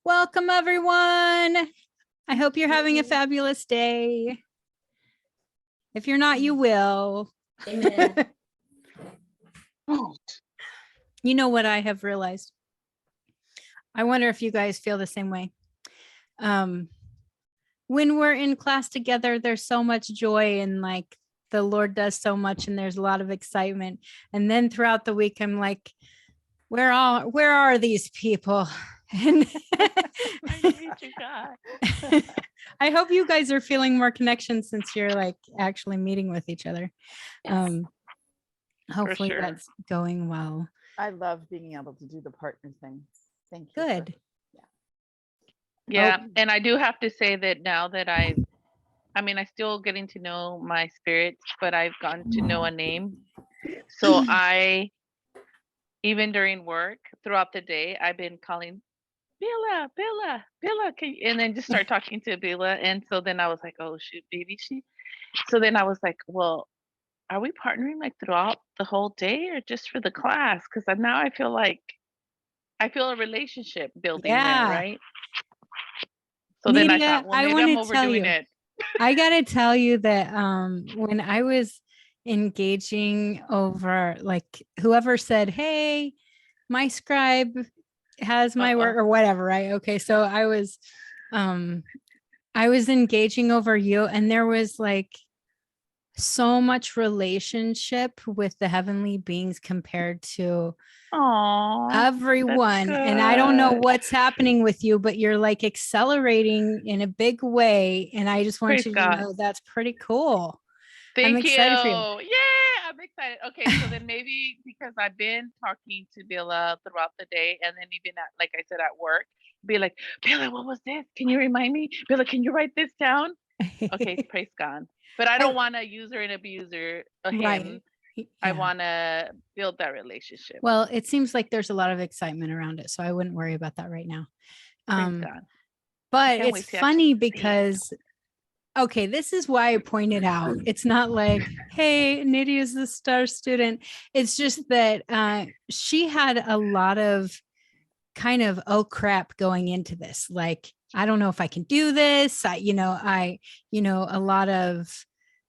Welcome, everyone. I hope you're having a fabulous day. If you're not, you will. Amen. You know what I have realized? I wonder if you guys feel the same way. When we're in class together, there's so much joy and like the Lord does so much and there's a lot of excitement. And then throughout the week, I'm like, where are these people? And I need you, God. I hope you guys are feeling more connection since you're like actually meeting with each other. Yes. Hopefully sure. that's going well. I love being able to do the partner thing. Thank you. Good. Yeah. Oh. And I do have to say that now that I still getting to know my spirits, but I've gotten to know a name. So even during work throughout the day, I've been calling Billa, and then just start talking to Billa. And so then I was like, oh shoot, baby, so then I was like, well, are we partnering like throughout the whole day or just for the class? Because now I feel a relationship building there, right? So Nydia, then I thought, well, maybe I'm overdoing it. I gotta tell you that when I was engaging over, like whoever said, hey, my scribe has my work or whatever, right? Okay, so I was engaging over you, and there was like so much relationship with the heavenly beings compared to everyone. And I don't know what's happening with you, but you're like accelerating in a big way. And I just want Praise you to God. know that's pretty cool. Thank I'm excited for you. Yeah, I'm excited. Okay, so then maybe because I've been talking to Billa throughout the day, and then even at, like I said, at work, be like, Billa, what was this? Can you remind me? Billa, can you write this down? Okay, praise God. But I don't want to user and abuser him. Right. Yeah. I want to build that relationship. Well, it seems like there's a lot of excitement around it, so I wouldn't worry about that right now. Praise God. But it's funny because, okay, this is why I pointed out. It's not like, hey, Nidhi is the star student. It's just that she had a lot of kind of, oh crap, going into this. Like, I don't know if I can do this. A lot of,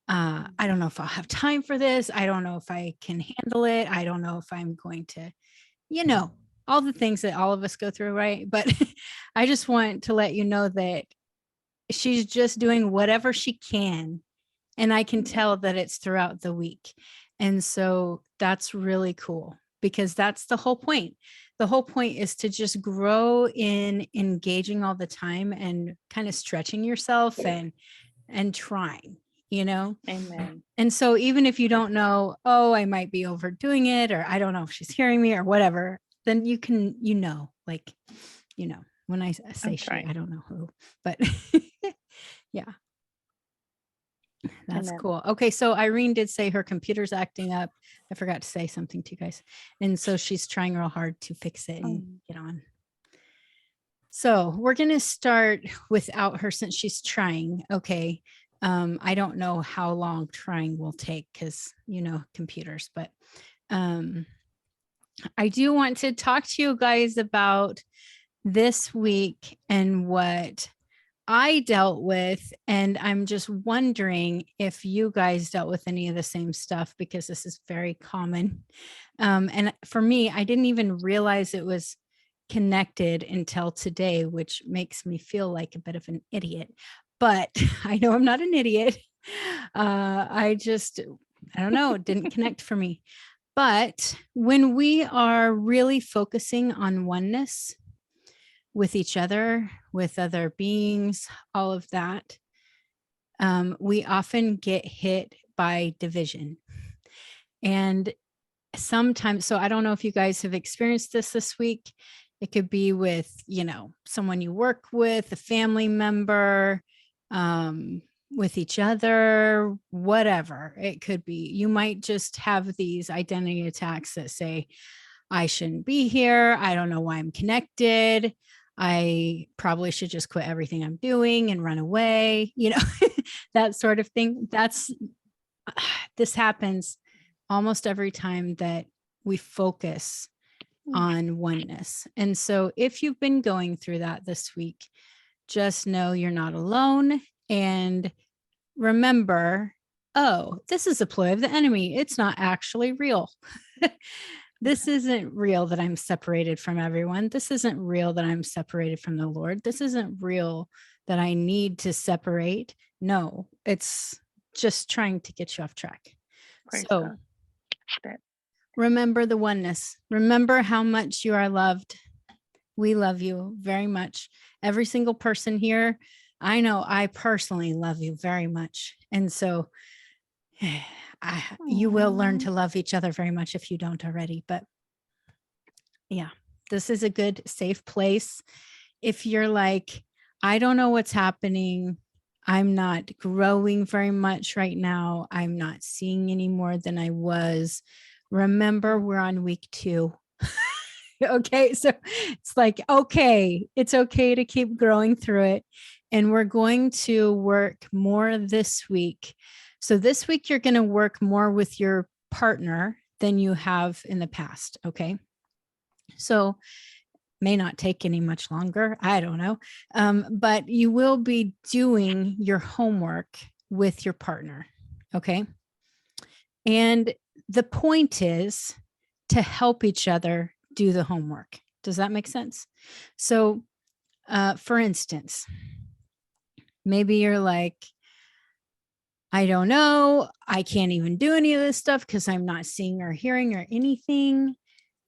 I don't know if I'll have time for this. I don't know if I can handle it. I don't know if I'm going to, all the things that all of us go through, right? But I just want to let you know that she's just doing whatever she can. And I can tell that it's throughout the week. And so that's really cool because that's the whole point. The whole point is to just grow in engaging all the time and kind of stretching yourself and trying, Amen. And so even if you don't know, oh, I might be overdoing it, or I don't know if she's hearing me or whatever, then you can, when I say she, I don't know who, but yeah. That's cool. Okay, so Irene did say her computer's acting up. I forgot to say something to you guys. And so she's trying real hard to fix it and get on. So we're going to start without her since she's trying. Okay. I don't know how long trying will take because, computers, but I do want to talk to you guys about this week and what I dealt with, and I'm just wondering if you guys dealt with any of the same stuff because this is very common. And for me, I didn't even realize it was connected until today, which makes me feel like a bit of an idiot. But I know I'm not an idiot. I don't know, it didn't connect for me. But when we are really focusing on oneness, with each other, with other beings, all of that, we often get hit by division. And sometimes, so I don't know if you guys have experienced this week. It could be with, someone you work with, a family member, with each other, whatever it could be. You might just have these identity attacks that say, I shouldn't be here. I don't know why I'm connected. I probably should just quit everything I'm doing and run away, that sort of thing. This happens almost every time that we focus on oneness. And so if you've been going through that this week, just know you're not alone. And remember, oh, this is a ploy of the enemy. It's not actually real. This isn't real that I'm separated from everyone. This isn't real that I'm separated from the Lord. This isn't real that I need to separate. No, it's just trying to get you off track. Praise So God. That- remember the oneness. Remember how much you are loved. We love you very much. Every single person here, I know I personally love you very much. And so you will learn to love each other very much if you don't already. But yeah, this is a good, safe place. If you're like, I don't know what's happening, I'm not growing very much right now, I'm not seeing any more than I was, remember, we're on week 2. Okay, so it's like, okay, it's okay to keep growing through it. And we're going to work more this week. So this week, you're going to work more with your partner than you have in the past. Okay. So may not take any much longer. I don't know. But you will be doing your homework with your partner. Okay. And the point is to help each other do the homework. Does that make sense? So, for instance, maybe you're like, I don't know, I can't even do any of this stuff because I'm not seeing or hearing or anything.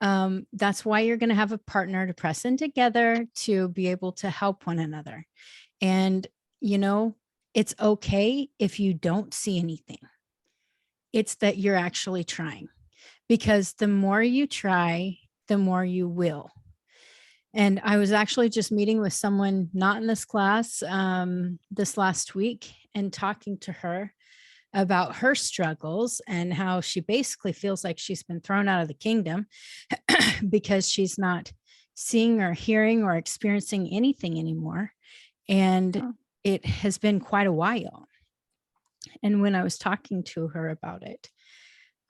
That's why you're going to have a partner to press in together to be able to help one another. And, you know, it's okay if you don't see anything. It's that you're actually trying, because the more you try, the more you will. And I was actually just meeting with someone not in this class this last week and talking to her about her struggles and how she basically feels like she's been thrown out of the kingdom because she's not seeing or hearing or experiencing anything anymore. And it has been quite a while. And when I was talking to her about it,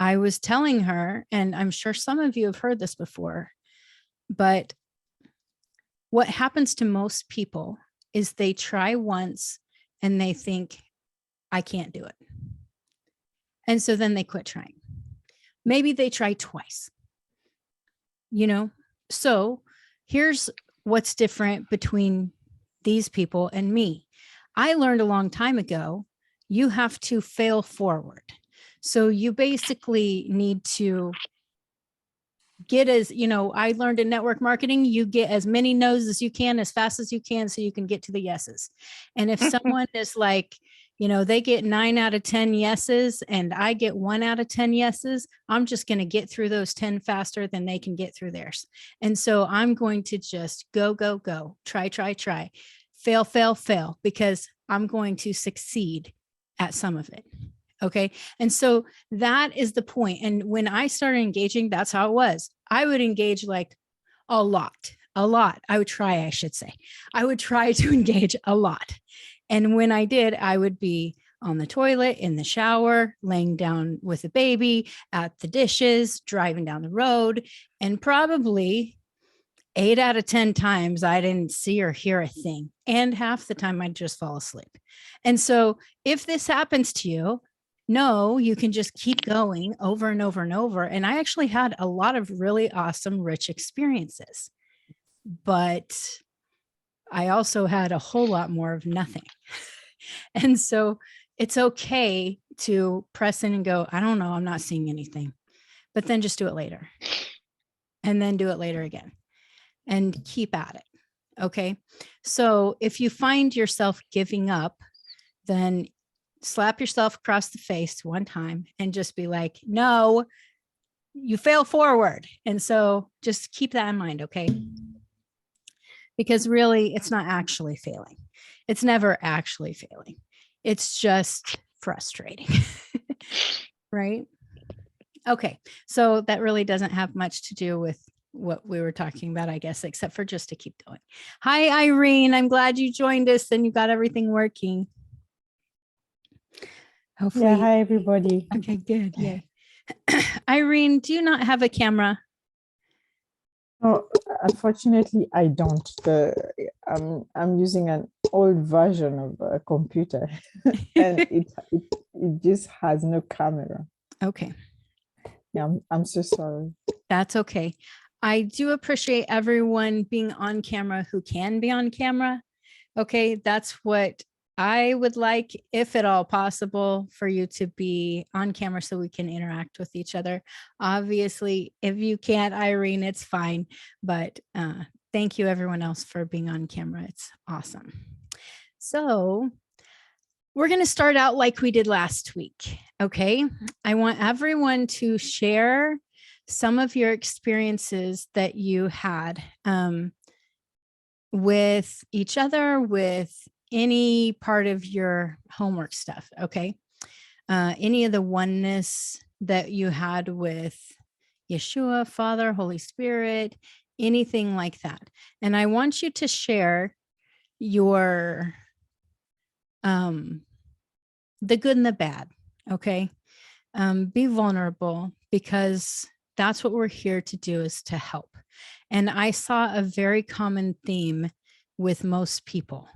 I was telling her, and I'm sure some of you have heard this before, but what happens to most people is they try once and they think, I can't do it. And so then they quit trying. Maybe they try twice, you know? So here's what's different between these people and me. I learned a long time ago, you have to fail forward. So you basically need to get, as you know, I learned in network marketing, you get as many no's as you can, as fast as you can, so you can get to the yeses. And if someone is like, you know, they get 9 out of 10 yeses and I get 1 out of 10 yeses, I'm just going to get through those 10 faster than they can get through theirs. And so I'm going to just go, try, fail, fail, because I'm going to succeed at some of it. Okay. And so that is the point. And when I started engaging, that's how it was. I would engage like a lot. I would try, I should say. I would try to engage a lot. And when I did, I would be on the toilet, in the shower, laying down with a baby, at the dishes, driving down the road, and probably 8 out of 10 times I didn't see or hear a thing. And half the time I'd just fall asleep. And so if this happens to you, no, you can just keep going over and over and over. And I actually had a lot of really awesome, rich experiences, but I also had a whole lot more of nothing. And so it's okay to press in and go, I don't know, I'm not seeing anything, but then just do it later. And then do it later again and keep at it. Okay. So if you find yourself giving up, then slap yourself across the face one time and just be like, no, you fail forward. And so just keep that in mind. Okay. Because really, it's not actually failing. It's never actually failing. It's just frustrating. Right? Okay. So that really doesn't have much to do with what we were talking about, I guess, except for just to keep going. Hi, Irene. I'm glad you joined us and you got everything working. Hopefully. Yeah, hi everybody. Okay, good. Yeah. Irene, do you not have a camera? Oh, unfortunately, I don't. I'm using an old version of a computer, and it just has no camera. Okay. Yeah, I'm so sorry. That's okay. I do appreciate everyone being on camera who can be on camera. Okay, that's what I would like, if at all possible, for you to be on camera so we can interact with each other. Obviously, if you can't, Irene, it's fine. But thank you, everyone else, for being on camera. It's awesome. So we're going to start out like we did last week. Okay, I want everyone to share some of your experiences that you had with each other, with any part of your homework stuff. Okay. Any of the oneness that you had with Yeshua, Father, Holy Spirit, anything like that. And I want you to share your, the good and the bad. Okay. Be vulnerable, because that's what we're here to do, is to help. And I saw a very common theme with most people.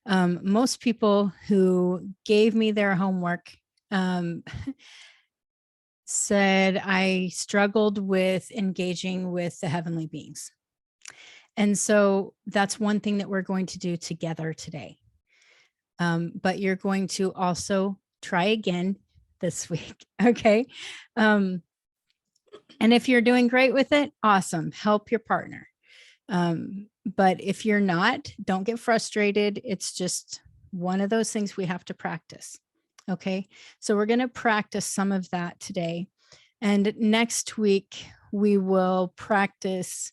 Most people who gave me their homework said I struggled with engaging with the heavenly beings. And so that's one thing that we're going to do together today. But you're going to also try again this week. Okay. And if you're doing great with it, awesome. Help your partner. But if you're not, don't get frustrated. It's just one of those things we have to practice. Okay. So we're going to practice some of that today. And next week, we practice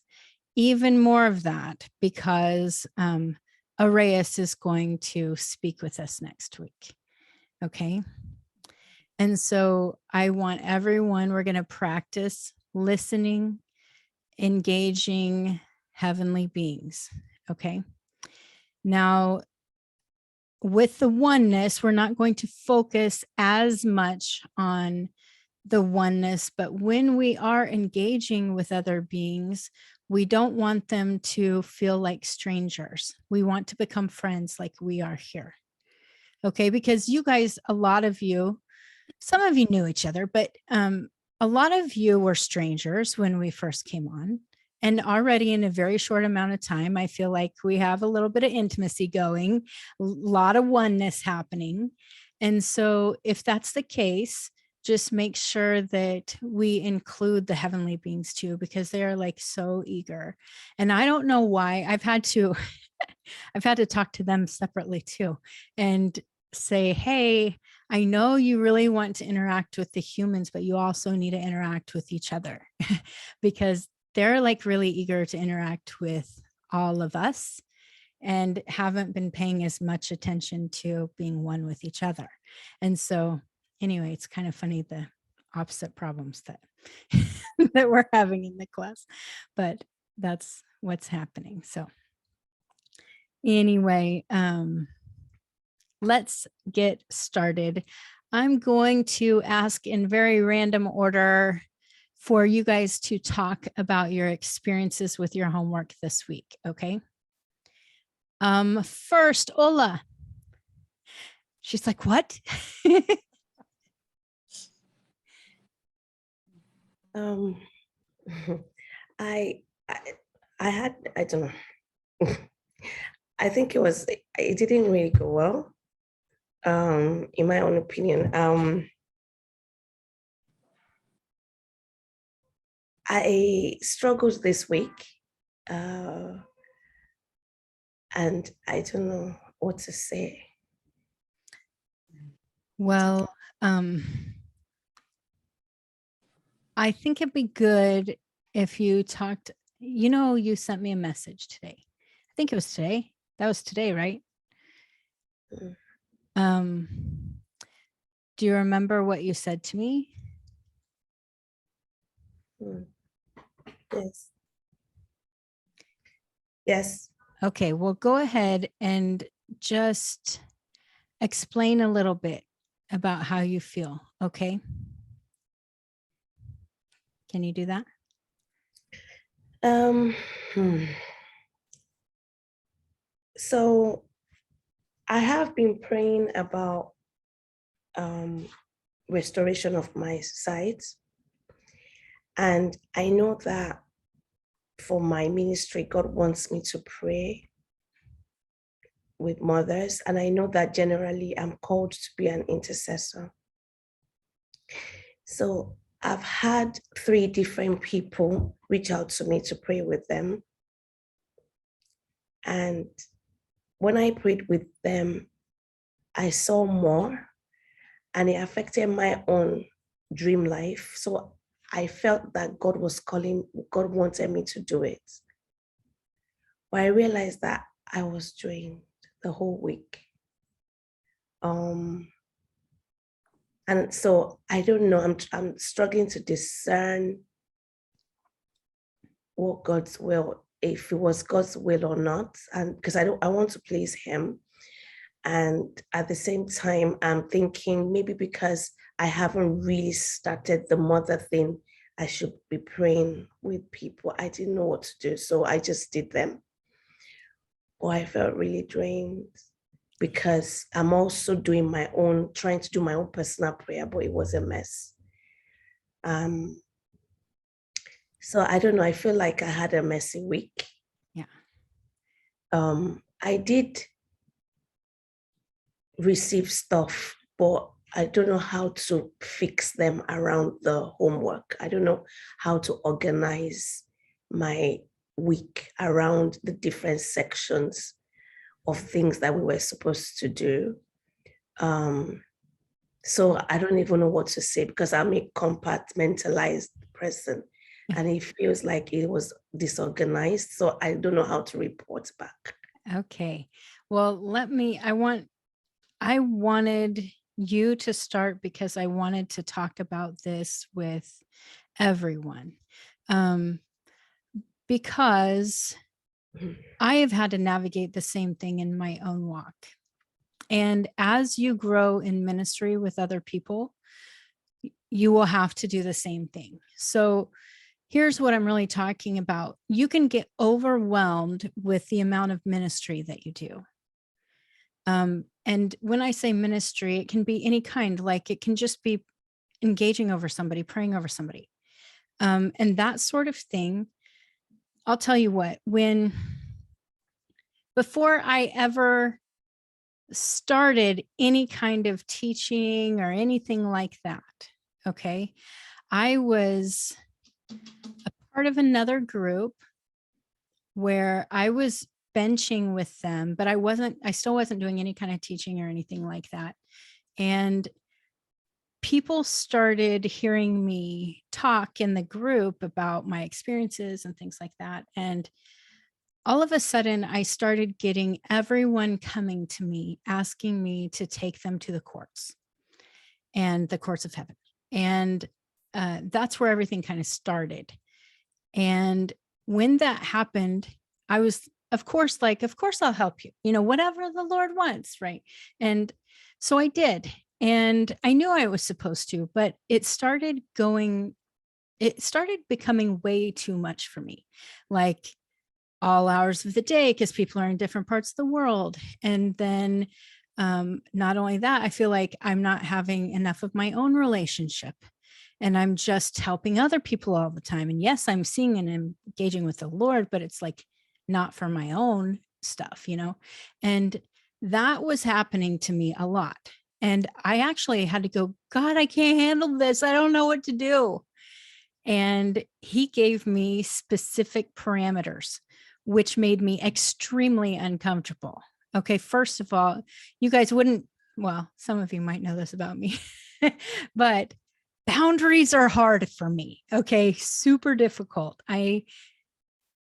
even more of that, because Arias is going to speak with us next week. Okay. And so I want everyone, we're going to practice listening, engaging heavenly beings. Okay. Now, with the oneness, we're not going to focus as much on the oneness, but when we are engaging with other beings, we don't want them to feel like strangers. We want to become friends like we are here. Okay. Because you guys, a lot of you, some of you knew each other, but a lot of you were strangers when we first came on. And already in a very short amount of time, I feel like we have a little bit of intimacy going, a lot of oneness happening. And so if that's the case, just make sure that we include the heavenly beings too, because they are like so eager. And I don't know why. I've had to talk to them separately too, and say, hey, I know you really want to interact with the humans, but you also need to interact with each other because they're like really eager to interact with all of us and haven't been paying as much attention to being one with each other. And so anyway, it's kind of funny, the opposite problems that that we're having in the class, but that's what's happening. So anyway, let's get started. I'm going to ask in very random order for you guys to talk about your experiences with your homework this week. Okay. First, Ola. She's like, what? I had, I don't know. I think it didn't really go well. In my own opinion. I struggled this week. And I don't know what to say. Well, I think it'd be good if you talked, you sent me a message today. I think it was today. That was today, right? Do you remember what you said to me? Yes. Yes. Okay, well, go ahead and just explain a little bit about how you feel, okay? Can you do that? Um, hmm. So I have been praying about restoration of my sight. And I know that for my ministry, God wants me to pray with mothers. And I know that generally I'm called to be an intercessor. So I've had 3 different people reach out to me to pray with them. And when I prayed with them, I saw more, and it affected my own dream life. So I felt that God wanted me to do it. But I realized that I was drained the whole week. And so I don't know, I'm struggling to discern what God's will, if it was God's will or not. And because I want to please him. And at the same time, I'm thinking maybe because I haven't really started the mother thing, I should be praying with people. I didn't know what to do, so I just did them. But I felt really drained because I'm also trying to do my own personal prayer, but it was a mess. So I don't know, I feel like I had a messy week. Yeah. I did receive stuff, but I don't know how to fix them around the homework. I don't know how to organize my week around the different sections of things that we were supposed to do. So I don't even know what to say because I'm a compartmentalized person and it feels like it was disorganized. So I don't know how to report back. Okay. Well, I wanted you to start because I wanted to talk about this with everyone. Because I have had to navigate the same thing in my own walk. And as you grow in ministry with other people, you will have to do the same thing. So here's what I'm really talking about. You can get overwhelmed with the amount of ministry that you do. And when I say ministry, it can be any kind, like it can just be engaging over somebody, praying over somebody. And that sort of thing. I'll tell you what, before I ever started any kind of teaching or anything like that, okay, I was a part of another group where I was benching with them, but I still wasn't doing any kind of teaching or anything like that. And people started hearing me talk in the group about my experiences and things like that. And all of a sudden, I started getting everyone coming to me, asking me to take them to the courts and the courts of heaven. And that's where everything kind of started. And when that happened, I was, of course, I'll help you, whatever the Lord wants, right? And so I did. And I knew I was supposed to, but it started becoming way too much for me, like all hours of the day, because people are in different parts of the world. And then not only that, I feel like I'm not having enough of my own relationship. And I'm just helping other people all the time. And yes, I'm seeing and engaging with the Lord, but it's like not for my own stuff, And that was happening to me a lot. And I actually had to go, God, I can't handle this. I don't know what to do. And he gave me specific parameters, which made me extremely uncomfortable. Okay, first of all, you guys some of you might know this about me, but boundaries are hard for me. Okay, super difficult. I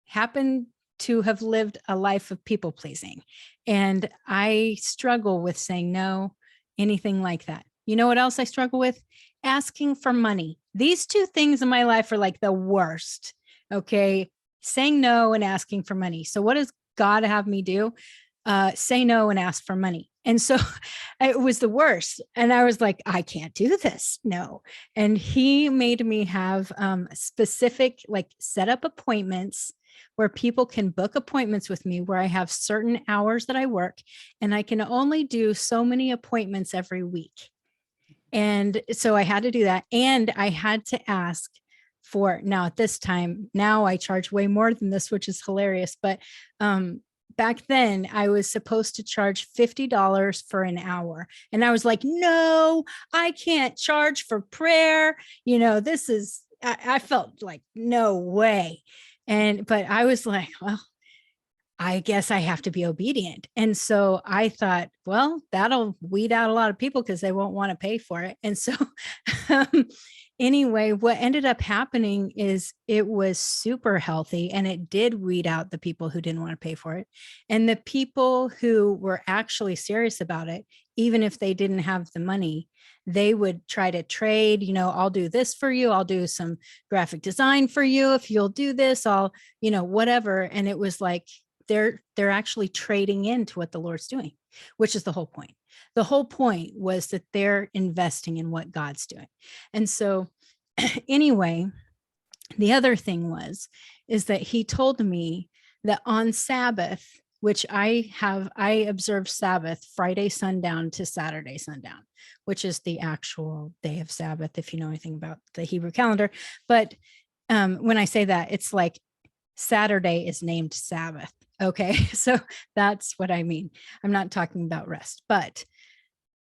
happen to have lived a life of people pleasing, and I struggle with saying no, anything like that. You know what else I struggle with? Asking for money. These 2 things in my life are like the worst. Okay, saying no and asking for money. So what does God have me do? say no and ask for money. And so it was the worst. And I was like, I can't do this. No. And he made me have specific, like, set up appointments where people can book appointments with me, where I have certain hours that I work, and I can only do so many appointments every week. And so I had to do that. And I had to ask for, now at this time, now I charge way more than this, which is hilarious. But back then I was supposed to charge $50 for an hour. And I was like, no, I can't charge for prayer. You know, this is, I felt like, no way. But I was like, well, I guess I have to be obedient. And so I thought, well, that'll weed out a lot of people because they won't want to pay for it. And so anyway, what ended up happening is it was super healthy, and it did weed out the people who didn't want to pay for it. And the people who were actually serious about it, even if they didn't have the money, they would try to trade, you know, I'll do this for you. I'll do some graphic design for you. If you'll do this, I'll, you know, whatever. And it was like, they're actually trading into what the Lord's doing, which is the whole point. The whole point was that they're investing in what God's doing. And so anyway, the other thing is that he told me that on Sabbath, which I observe Sabbath Friday sundown to Saturday sundown, which is the actual day of Sabbath, if you know anything about the Hebrew calendar. But when I say that, it's like Saturday is named Sabbath. Okay. So that's what I mean. I'm not talking about rest, but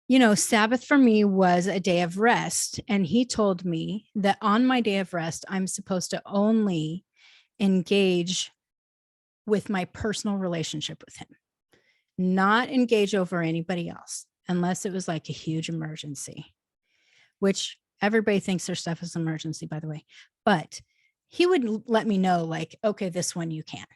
you know, Sabbath for me was a day of rest. And he told me that on my day of rest, I'm supposed to only engage with my personal relationship with him, not engage over anybody else, unless it was like a huge emergency, which everybody thinks their stuff is an emergency, by the way. But he would let me know, like, okay, this one you can.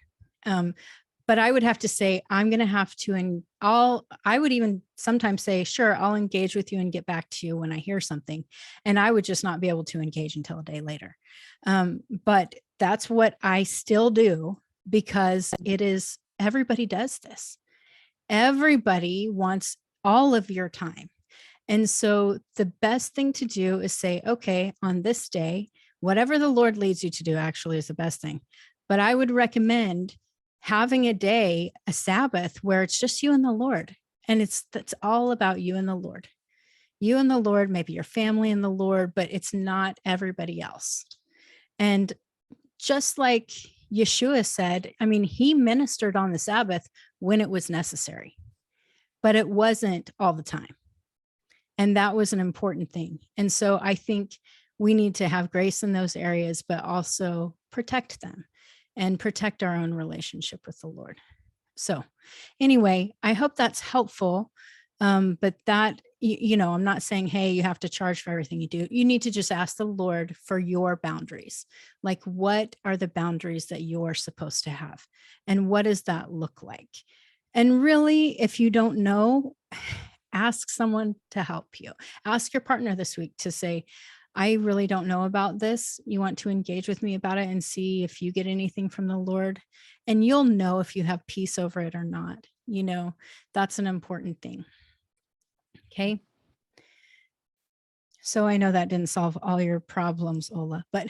But I would have to say, I'm going to have to, and I would even sometimes say, sure, I'll engage with you and get back to you when I hear something. And I would just not be able to engage until a day later. But that's what I still do, because it is, everybody does this. Everybody wants all of your time. And so the best thing to do is say, okay, on this day, whatever the Lord leads you to do actually is the best thing. But I would recommend having a day, a Sabbath, where it's just you and the Lord. And that's all about you and the Lord. You and the Lord, maybe your family and the Lord, but it's not everybody else. And just like Yeshua said, I mean, he ministered on the Sabbath when it was necessary, but it wasn't all the time. And that was an important thing. And so I think we need to have grace in those areas, but also protect them and protect our own relationship with the Lord. So anyway, I hope that's helpful. But that, you know, I'm not saying, hey, you have to charge for everything you do. You need to just ask the Lord for your boundaries. Like, what are the boundaries that you're supposed to have? And what does that look like? And really, if you don't know, ask someone to help you. Ask your partner this week to say, I really don't know about this. You want to engage with me about it and see if you get anything from the Lord, and you'll know if you have peace over it or not. You know, that's an important thing. Okay. So I know that didn't solve all your problems, Ola, but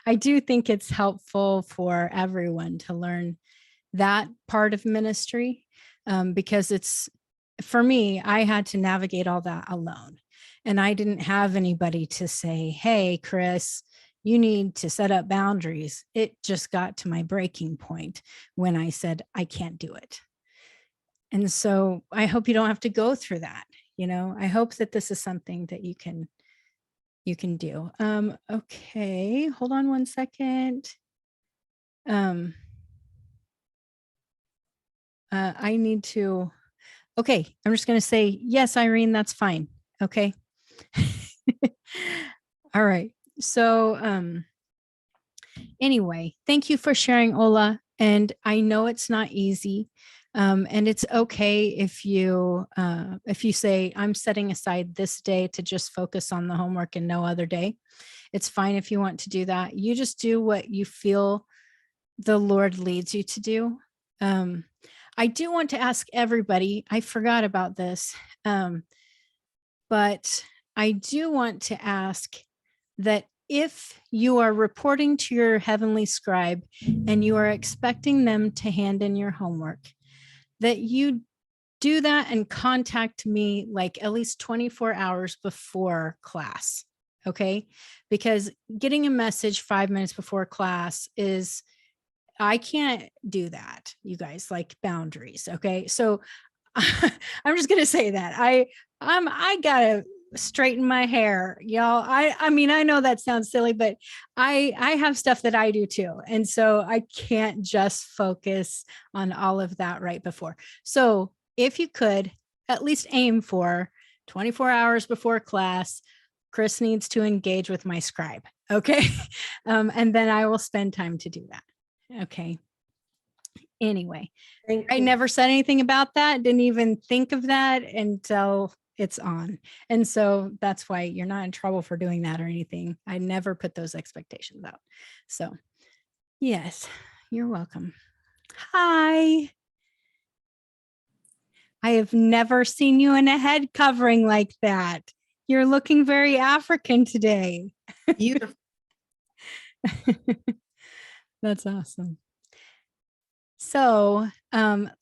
I do think it's helpful for everyone to learn that part of ministry, because it's, for me, I had to navigate all that alone. And I didn't have anybody to say, hey, Chris, you need to set up boundaries. It just got to my breaking point when I said, I can't do it. And so I hope you don't have to go through that. You know, I hope that this is something that you can do. Okay, hold on one second. I need to, okay, I'm just going to say, yes, Irene, that's fine. Okay. All right. So anyway, thank you for sharing, Ola. And I know it's not easy. And it's okay if you say, I'm setting aside this day to just focus on the homework and no other day. It's fine if you want to do that. You just do what you feel the Lord leads you to do. I do want to ask everybody, I forgot about this, but I do want to ask that if you are reporting to your heavenly scribe and you are expecting them to hand in your homework, that you do that and contact me like at least 24 hours before class. Okay. Because getting a message 5 minutes before class is, I can't do that, you guys, like boundaries. Okay. So I'm just going to say that I gotta straighten my hair, y'all. I mean, I know that sounds silly, but I have stuff that I do too. And so I can't just focus on all of that right before. So if you could at least aim for 24 hours before class, Chris needs to engage with my scribe. Okay. And then I will spend time to do that. Okay. Anyway, Thank I you. never said anything about that. Didn't even think of that until it's on. And so that's why you're not in trouble for doing that or anything. I never put those expectations out. So yes, you're welcome. Hi. I have never seen you in a head covering like that. You're looking very African today. Beautiful. That's awesome. So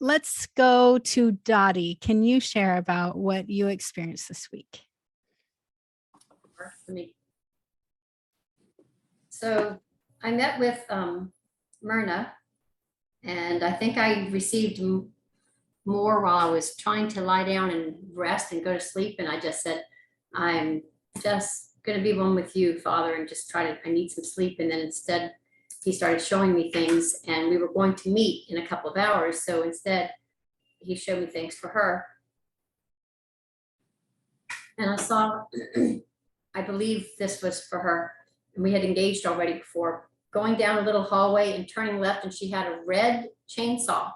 let's go to Dottie. Can you share about what you experienced this week? For me. So I met with Myrna, and I think I received more while I was trying to lie down and rest and go to sleep. And I just said, I'm just going to be one with you, Father, and just I need some sleep. And then instead, he started showing me things, and we were going to meet in a couple of hours. So instead, he showed me things for her. And I saw, I believe this was for her. And we had engaged already before, going down a little hallway and turning left, and she had a red chainsaw.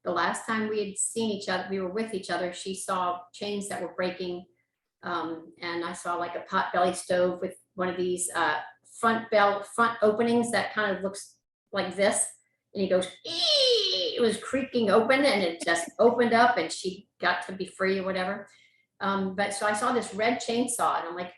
The last time we had seen each other, we were with each other, she saw chains that were breaking. And I saw like a potbelly stove with one of these front openings that kind of looks like this. And he goes, ee! It was creaking open, and it just opened up, and she got to be free or whatever. But so I saw this red chainsaw, and I'm like,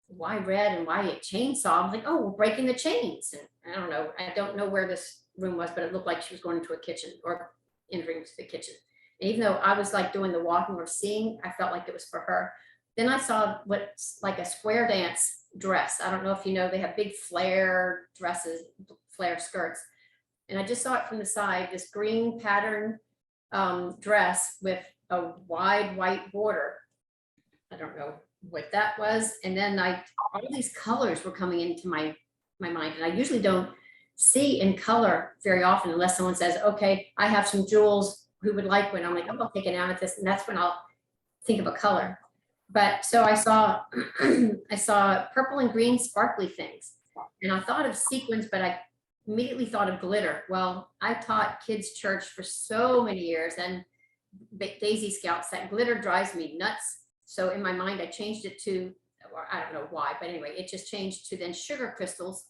why red and why a chainsaw? I'm like, oh, we're breaking the chains. And I don't know where this room was, but it looked like she was going into a kitchen or entering to the kitchen. And even though I was like doing the walking or seeing, I felt like it was for her. Then I saw what's like a square dance dress. I don't know if you know, they have big flare dresses, flare skirts. And I just saw it from the side, this green pattern dress with a wide white border. I don't know what that was. And then all these colors were coming into my mind. And I usually don't see in color very often unless someone says, okay, I have some jewels, who would like one? I'm like, oh, I'll take an amethyst. And that's when I'll think of a color. But so I saw, I saw purple and green sparkly things. And I thought of sequins, but I immediately thought of glitter. Well, I taught kids church for so many years, and Daisy Scouts, that glitter drives me nuts. So in my mind, I changed it to, or I don't know why, but anyway, it just changed to then sugar crystals.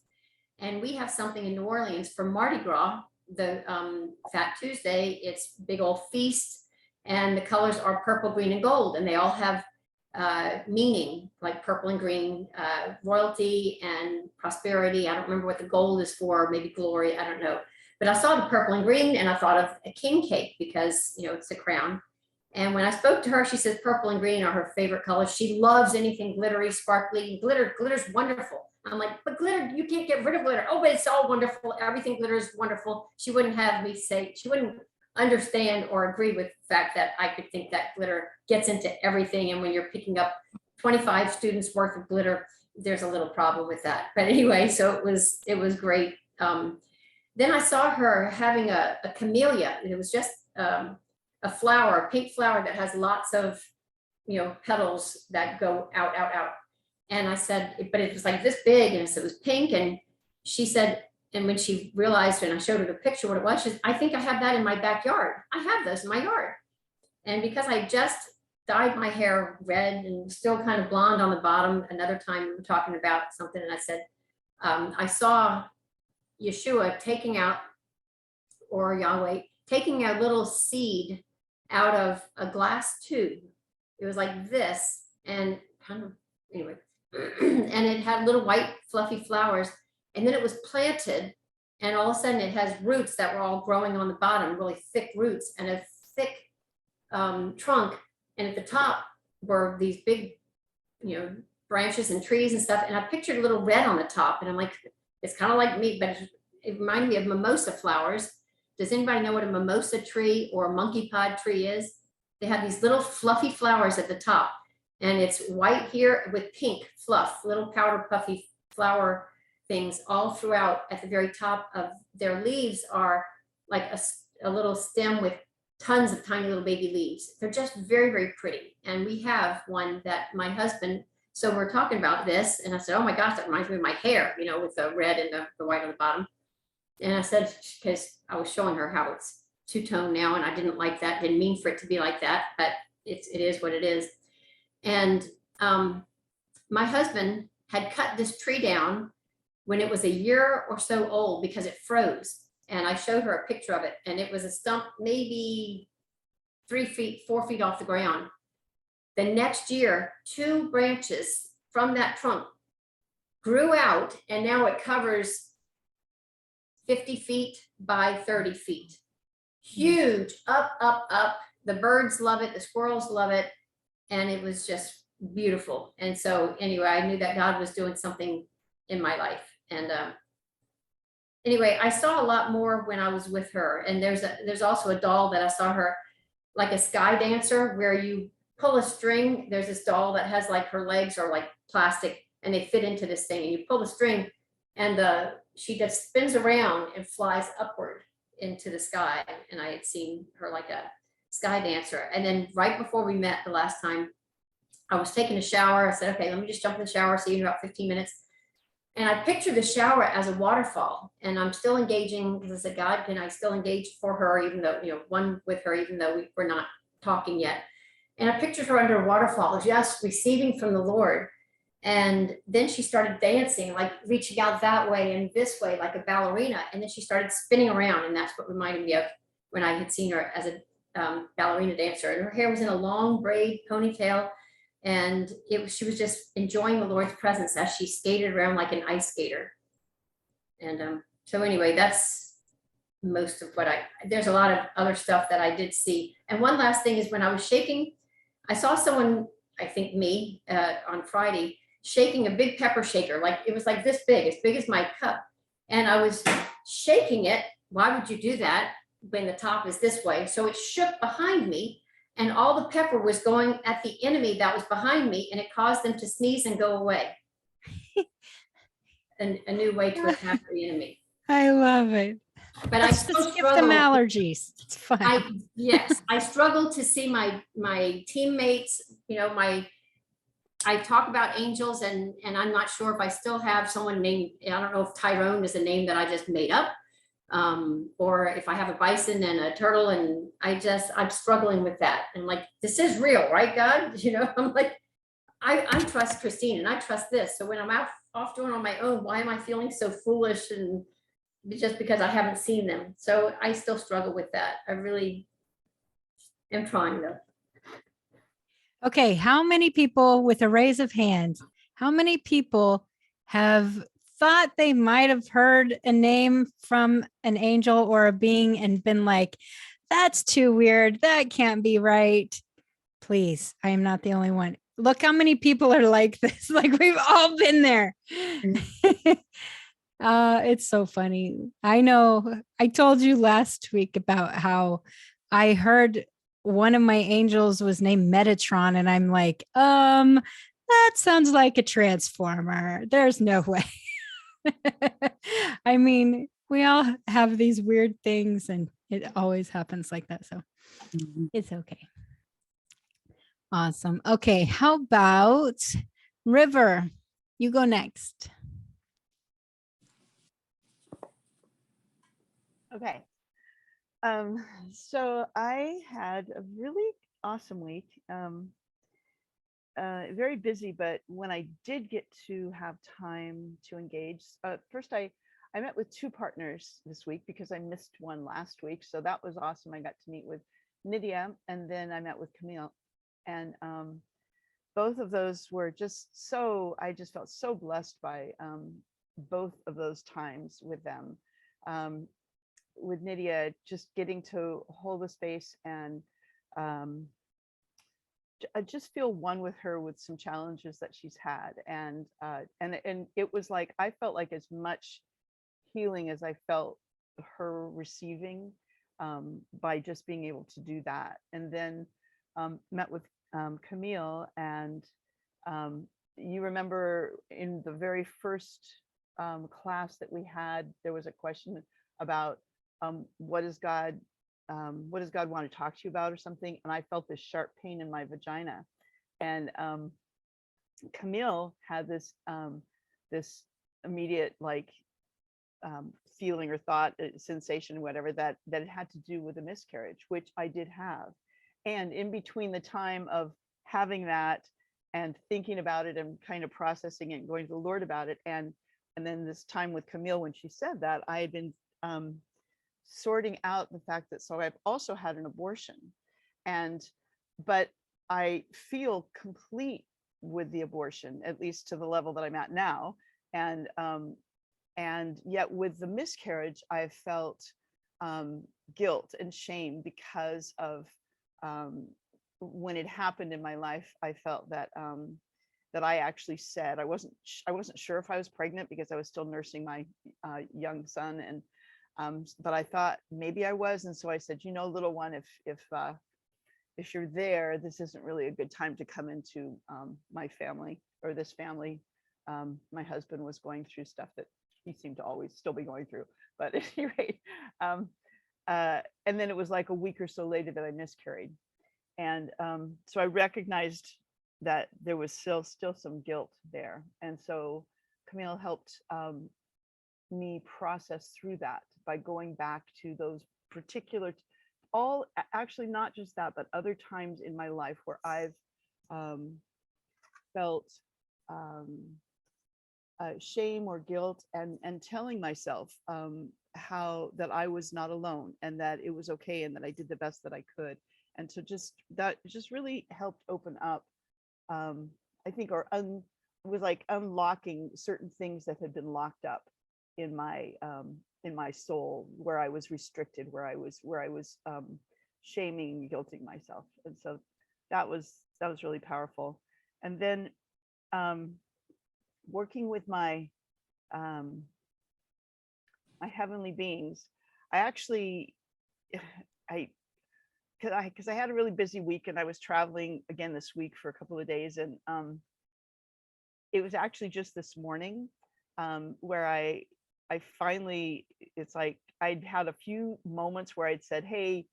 And we have something in New Orleans for Mardi Gras, the Fat Tuesday. It's big old feast, and the colors are purple, green, and gold, and they all have meaning, like purple and green, royalty and prosperity. I don't remember what the gold is for, maybe glory, I don't know. But I saw the purple and green, and I thought of a king cake because, you know, it's a crown. And when I spoke to her, she says purple and green are her favorite colors. She loves anything glittery, sparkly. Glitter's wonderful. I'm like, but glitter, you can't get rid of glitter. Oh, but it's all wonderful. Everything glitters wonderful. She wouldn't have me say, she wouldn't understand or agree with the fact that I could think that glitter gets into everything. And when you're picking up 25 students worth of glitter, there's a little problem with that. But anyway, so it was great. Then I saw her having a camellia. It was just a flower, a pink flower that has lots of, you know, petals that go out, out, out. And I said, but it was like this big, and I said it was pink. And she said, and when she realized, and I showed her the picture what it was, she said, I think I have that in my backyard. I have those in my yard. And because I just dyed my hair red and still kind of blonde on the bottom, another time we were talking about something, and I said, I saw Yeshua taking out, or Yahweh taking a little seed out of a glass tube. It was like this, and kind of, anyway, and it had little white fluffy flowers, and then it was planted, and all of a sudden it has roots that were all growing on the bottom, really thick roots, and a thick trunk, and at the top were these big, branches and trees and stuff, and I pictured a little red on the top, and I'm like, it's kind of like me, but it reminded me of mimosa flowers. Does anybody know what a mimosa tree or a monkey pod tree is? They have these little fluffy flowers at the top, and it's white here with pink fluff, little powder puffy flower things all throughout. At the very top of their leaves are like a little stem with tons of tiny little baby leaves. They're just very, very pretty. And we have one that my husband, so we're talking about this, and I said, oh my gosh, that reminds me of my hair, with the red and the white on the bottom. And I said, because I was showing her how it's two-tone now, and I didn't like that, didn't mean for it to be like that, but it is what it is. And my husband had cut this tree down when it was a year or so old because it froze. And I showed her a picture of it, and it was a stump maybe 3 feet, 4 feet off the ground. The next year, 2 branches from that trunk grew out, and now it covers 50 feet by 30 feet. Huge, up, up, up. The birds love it, the squirrels love it, and it was just beautiful. And so anyway, I knew that God was doing something in my life. And anyway, I saw a lot more when I was with her. And there's also a doll that I saw her, like a sky dancer, where you pull a string. There's this doll that has like her legs are like plastic, and they fit into this thing, and you pull the string, and she just spins around and flies upward into the sky. And I had seen her like a sky dancer. And then right before we met the last time, I was taking a shower. I said, okay, let me just jump in the shower, see you in about 15 minutes. And I pictured the shower as a waterfall, and I'm still engaging, because I said, God, can I still engage for her, even though, one with her, even though we're not talking yet. And I pictured her under a waterfall, just receiving from the Lord. And then she started dancing, like reaching out that way and this way, like a ballerina. And then she started spinning around. And that's what reminded me of when I had seen her as a ballerina dancer. And her hair was in a long braid ponytail. And she was just enjoying the Lord's presence as she skated around like an ice skater. And so anyway, that's most of what there's a lot of other stuff that I did see. And one last thing is, when I was shaking, I saw someone, I think me, on Friday, shaking a big pepper shaker. Like it was like this big, as big as my cup. And I was shaking it. Why would you do that when the top is this way? So it shook behind me, and all the pepper was going at the enemy that was behind me, and it caused them to sneeze and go away. And a new way to attack the enemy. I love it. But Let's I still just give them allergies. It's fine. Yes, I struggle to see my teammates, I talk about angels, and I'm not sure if I still have someone named, I don't know if Tyrone is a name that I just made up, or if I have a bison and a turtle, and I'm struggling with that. And like, this is real, right, God? I'm like, I trust Christine, and I trust this. So when I'm off doing on my own, why am I feeling so foolish? And just because I haven't seen them. So I still struggle with that. I really am trying though. Okay, how many people, with a raise of hands, how many people have thought they might have heard a name from an angel or a being and been like, that's too weird, that can't be right? Please, I am not the only one. Look how many people are like this. Like, we've all been there. It's so funny. I know I told you last week about how I heard one of my angels was named Metatron, and I'm like, that sounds like a transformer. There's no way. I mean, we all have these weird things, and it always happens like that. So it's okay. Awesome. Okay. How about River? You go next. Okay. So I had a really awesome week. Very busy, but when I did get to have time to engage, first I I met with 2 partners this week because I missed one last week. So that was awesome. I got to meet with Nydia, and then I met with Camille. And both of those were just so, I just felt so blessed by both of those times with them. With Nydia, just getting to hold the space and I just feel one with her with some challenges that she's had. And it was like, I felt like as much healing as I felt her receiving by just being able to do that. And then met with Camille, and you remember in the very first class that we had, there was a question about what does God want to talk to you about or something, and I felt this sharp pain in my vagina, and Camille had this this immediate like feeling or thought, sensation, whatever, that it had to do with a miscarriage, which I did have. And in between the time of having that and thinking about it and kind of processing it and going to the Lord about it, and then this time with Camille when she said that, I had been sorting out the fact that, so I've also had an abortion, but I feel complete with the abortion, at least to the level that I'm at now. And yet with the miscarriage, I felt guilt and shame because of when it happened in my life. I felt that that I actually said, I wasn't sure if I was pregnant because I was still nursing my young son, and but I thought maybe I was, and so I said, little one, if you're there, this isn't really a good time to come into my family or this family. My husband was going through stuff that he seemed to always still be going through, but at any rate, and then it was like a week or so later that I miscarried, and so I recognized that there was still some guilt there, and so Camille helped me process through that by going back to those particular, actually not just that, but other times in my life where I've felt shame or guilt, and telling myself how that I was not alone and that it was okay and that I did the best that I could. And so that just really helped open up, I think, or was like unlocking certain things that had been locked up in my soul, where I was restricted, where I was shaming and guilting myself. And so that was really powerful. And then working with my my heavenly beings, I actually because I had a really busy week, and I was traveling again this week for a couple of days, and it was actually just this morning where I finally, it's like I'd had a few moments where I'd said, hey,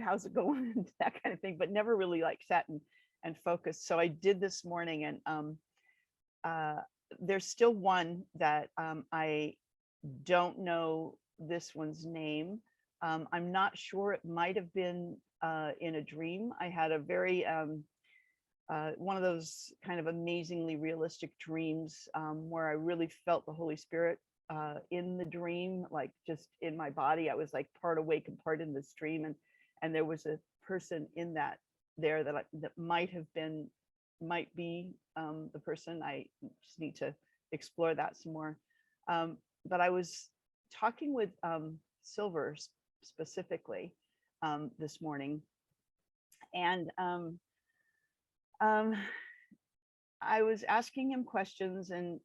how's it going? That kind of thing, but never really like sat and focused. So I did this morning, and there's still one that I don't know this one's name. I'm not sure, it might have been in a dream. I had a very one of those kind of amazingly realistic dreams where I really felt the Holy Spirit in the dream, like just in my body. I was like part awake and part in this dream, and there was a person in that there that might be the person. I just need to explore that some more. But I was talking with Silver specifically this morning, and I was asking him questions, and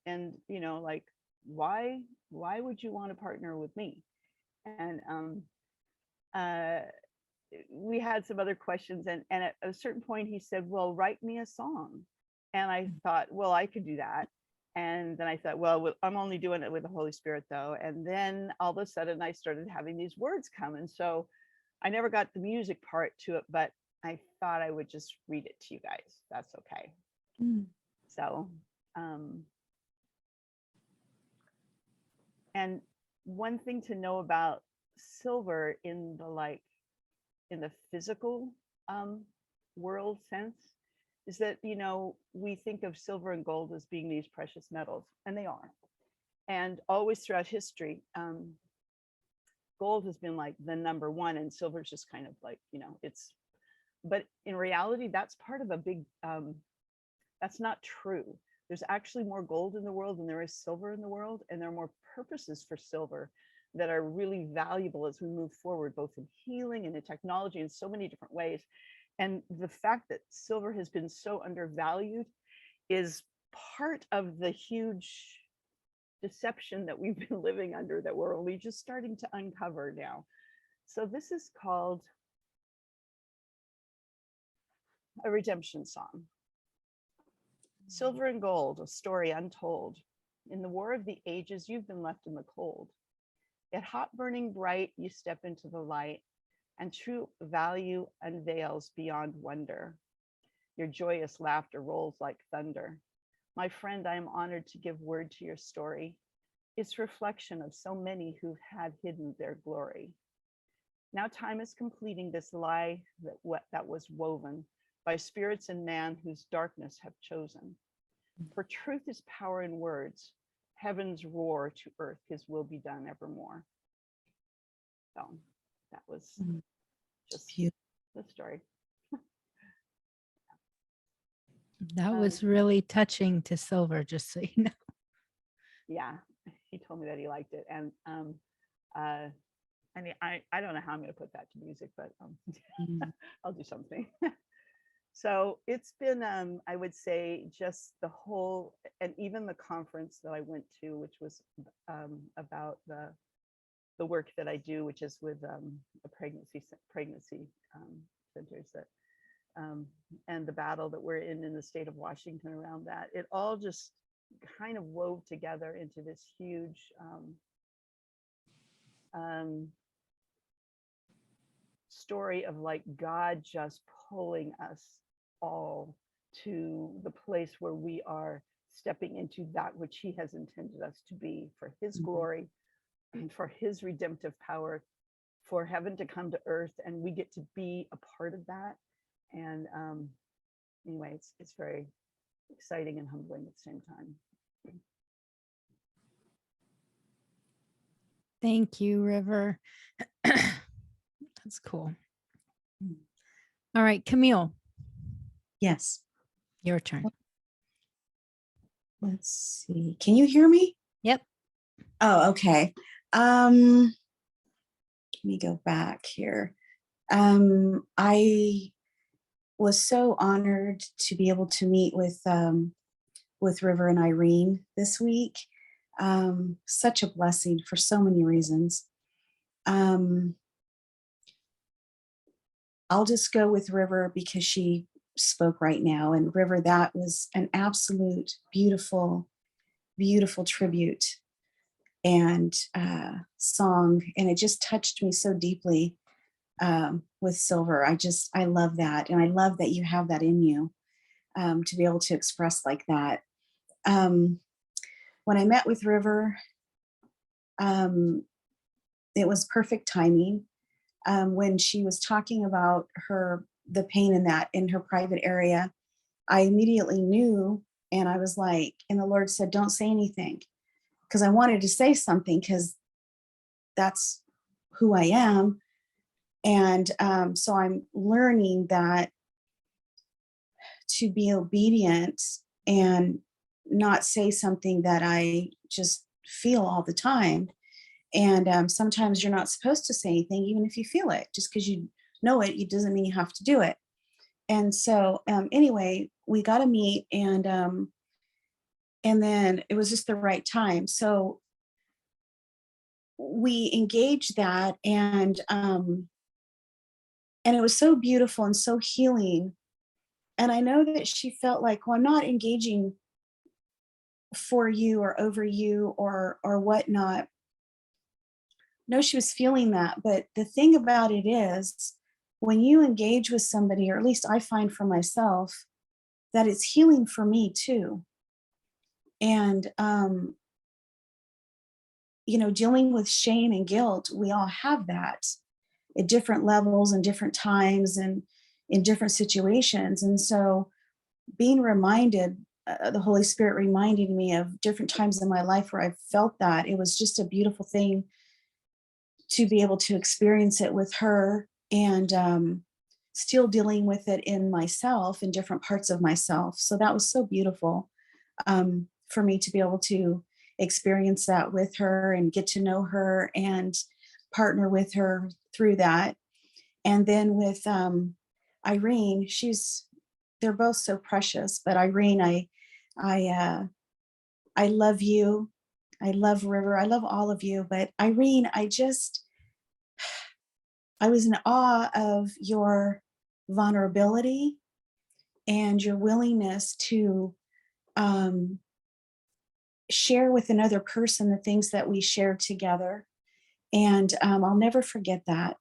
like, why would you want to partner with me? And we had some other questions, and at a certain point he said, well, write me a song. And I thought, well, I could do that. And then I thought, well, I'm only doing it with the Holy Spirit though. And then all of a sudden I started having these words come, and so I never got the music part to it, but I thought I would just read it to you guys. That's okay. So and one thing to know about Silver in the physical world sense is that, we think of silver and gold as being these precious metals, and they are. And always throughout history, gold has been like the number one, and silver's just kind of like, but in reality, that's part of a big, that's not true. There's actually more gold in the world than there is silver in the world, and there are more purposes for silver that are really valuable as we move forward, both in healing and in technology in so many different ways. And the fact that silver has been so undervalued is part of the huge deception that we've been living under, that we're only just starting to uncover now. So this is called a redemption song. Silver and gold, a story untold. In the war of the ages, you've been left in the cold. Yet hot burning bright, you step into the light, and true value unveils beyond wonder. Your joyous laughter rolls like thunder. My friend, I am honored to give word to your story. It's reflection of so many who've had hidden their glory. Now time is completing this lie that was woven by spirits and man whose darkness have chosen. For truth is power in words, heaven's roar to earth, his will be done evermore. So that was just the story. That was really touching to Silver, just so you know. Yeah, he told me that he liked it. And I mean, I don't know how I'm going to put that to music, but I'll do something. So it's been, I would say, just the whole, and even the conference that I went to, which was about the work that I do, which is with the pregnancy centers that, and the battle that we're in the state of Washington around that. It all just kind of wove together into this huge story of like God just pulling us all to the place where we are stepping into that which he has intended us to be, for his glory and for his redemptive power, for heaven to come to earth, and we get to be a part of that. And anyway, it's very exciting and humbling at the same time. Thank you, River. That's cool. All right, Camille, Yes. your turn. Let's see. Can you hear me? Yep. Oh, okay. Let me go back here. I was so honored to be able to meet with River and Irene this week. Such a blessing for so many reasons. I'll just go with River because she spoke right now. And River, that was an absolute beautiful, beautiful tribute and song. And it just touched me so deeply with Silver. I love that. And I love that you have that in you to be able to express like that. When I met with River, it was perfect timing. When she was talking about the pain in her private area, I immediately knew, and I was like, and the Lord said, don't say anything, because I wanted to say something because that's who I am. And so I'm learning that to be obedient and not say something that I just feel all the time. And sometimes you're not supposed to say anything, even if you feel it. Just because you know it, it doesn't mean you have to do it. And so anyway, we got to meet, and then it was just the right time. So we engaged that, and it was so beautiful and so healing. And I know that she felt like, well, I'm not engaging for you or over you or whatnot. No, she was feeling that. But the thing about it is, when you engage with somebody, or at least I find for myself, that it's healing for me too. And, dealing with shame and guilt, we all have that at different levels and different times and in different situations. And so being reminded the Holy Spirit reminding me of different times in my life where I felt that. It was just a beautiful thing to be able to experience it with her, and still dealing with it in myself, in different parts of myself. So that was so beautiful for me to be able to experience that with her and get to know her and partner with her through that. And then with Irene, they're both so precious, but Irene, I love you. I love River. I love all of you, but Irene, I was in awe of your vulnerability and your willingness to share with another person the things that we shared together. And I'll never forget that.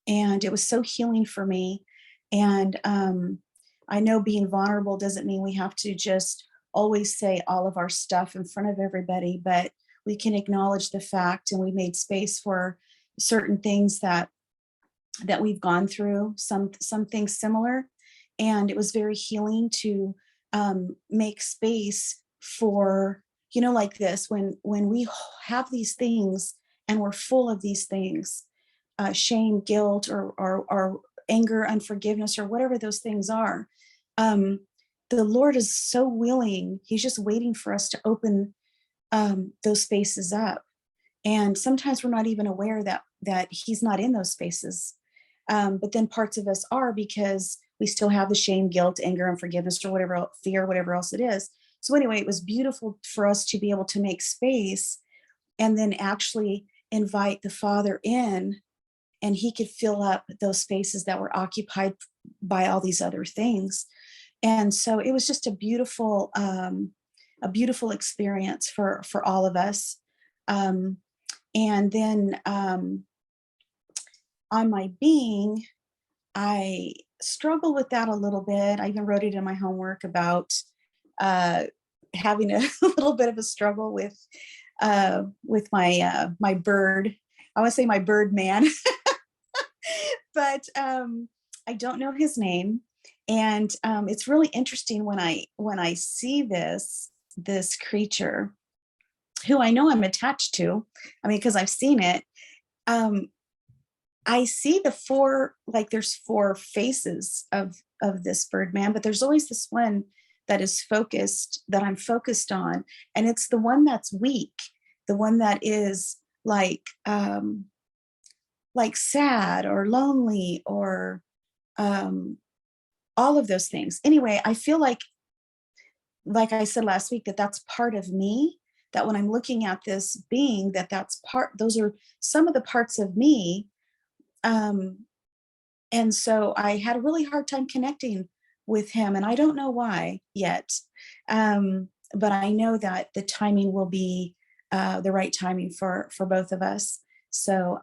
And it was so healing for me. And I know being vulnerable doesn't mean we have to just always say all of our stuff in front of everybody, but we can acknowledge the fact, and we made space for certain things that we've gone through, some things similar. And it was very healing to make space for, like this, when we have these things and we're full of these things, shame, guilt, or anger, unforgiveness, or whatever those things are. The Lord is so willing. He's just waiting for us to open those spaces up. And sometimes we're not even aware that he's not in those spaces. But then parts of us are, because we still have the shame, guilt, anger, unforgiveness, or whatever, fear, whatever else it is. So anyway, it was beautiful for us to be able to make space and then actually invite the Father in, and he could fill up those spaces that were occupied by all these other things. And so it was just a beautiful experience for all of us. And then on my being, I struggle with that a little bit. I even wrote it in my homework about having a little bit of a struggle with my bird. I want to say my bird man, but I don't know his name. And it's really interesting when I see this creature, who I know I'm attached to. I mean, because I've seen it. I see there's 4 faces of this bird man, but there's always this one that I'm focused on. And it's the one that's weak, the one that is like sad or lonely, or all of those things. Anyway, I feel like I said last week, that's part of me, that when I'm looking at this being, those are some of the parts of me. And so I had a really hard time connecting with him, and I don't know why yet. But I know that the timing will be the right timing for both of us. So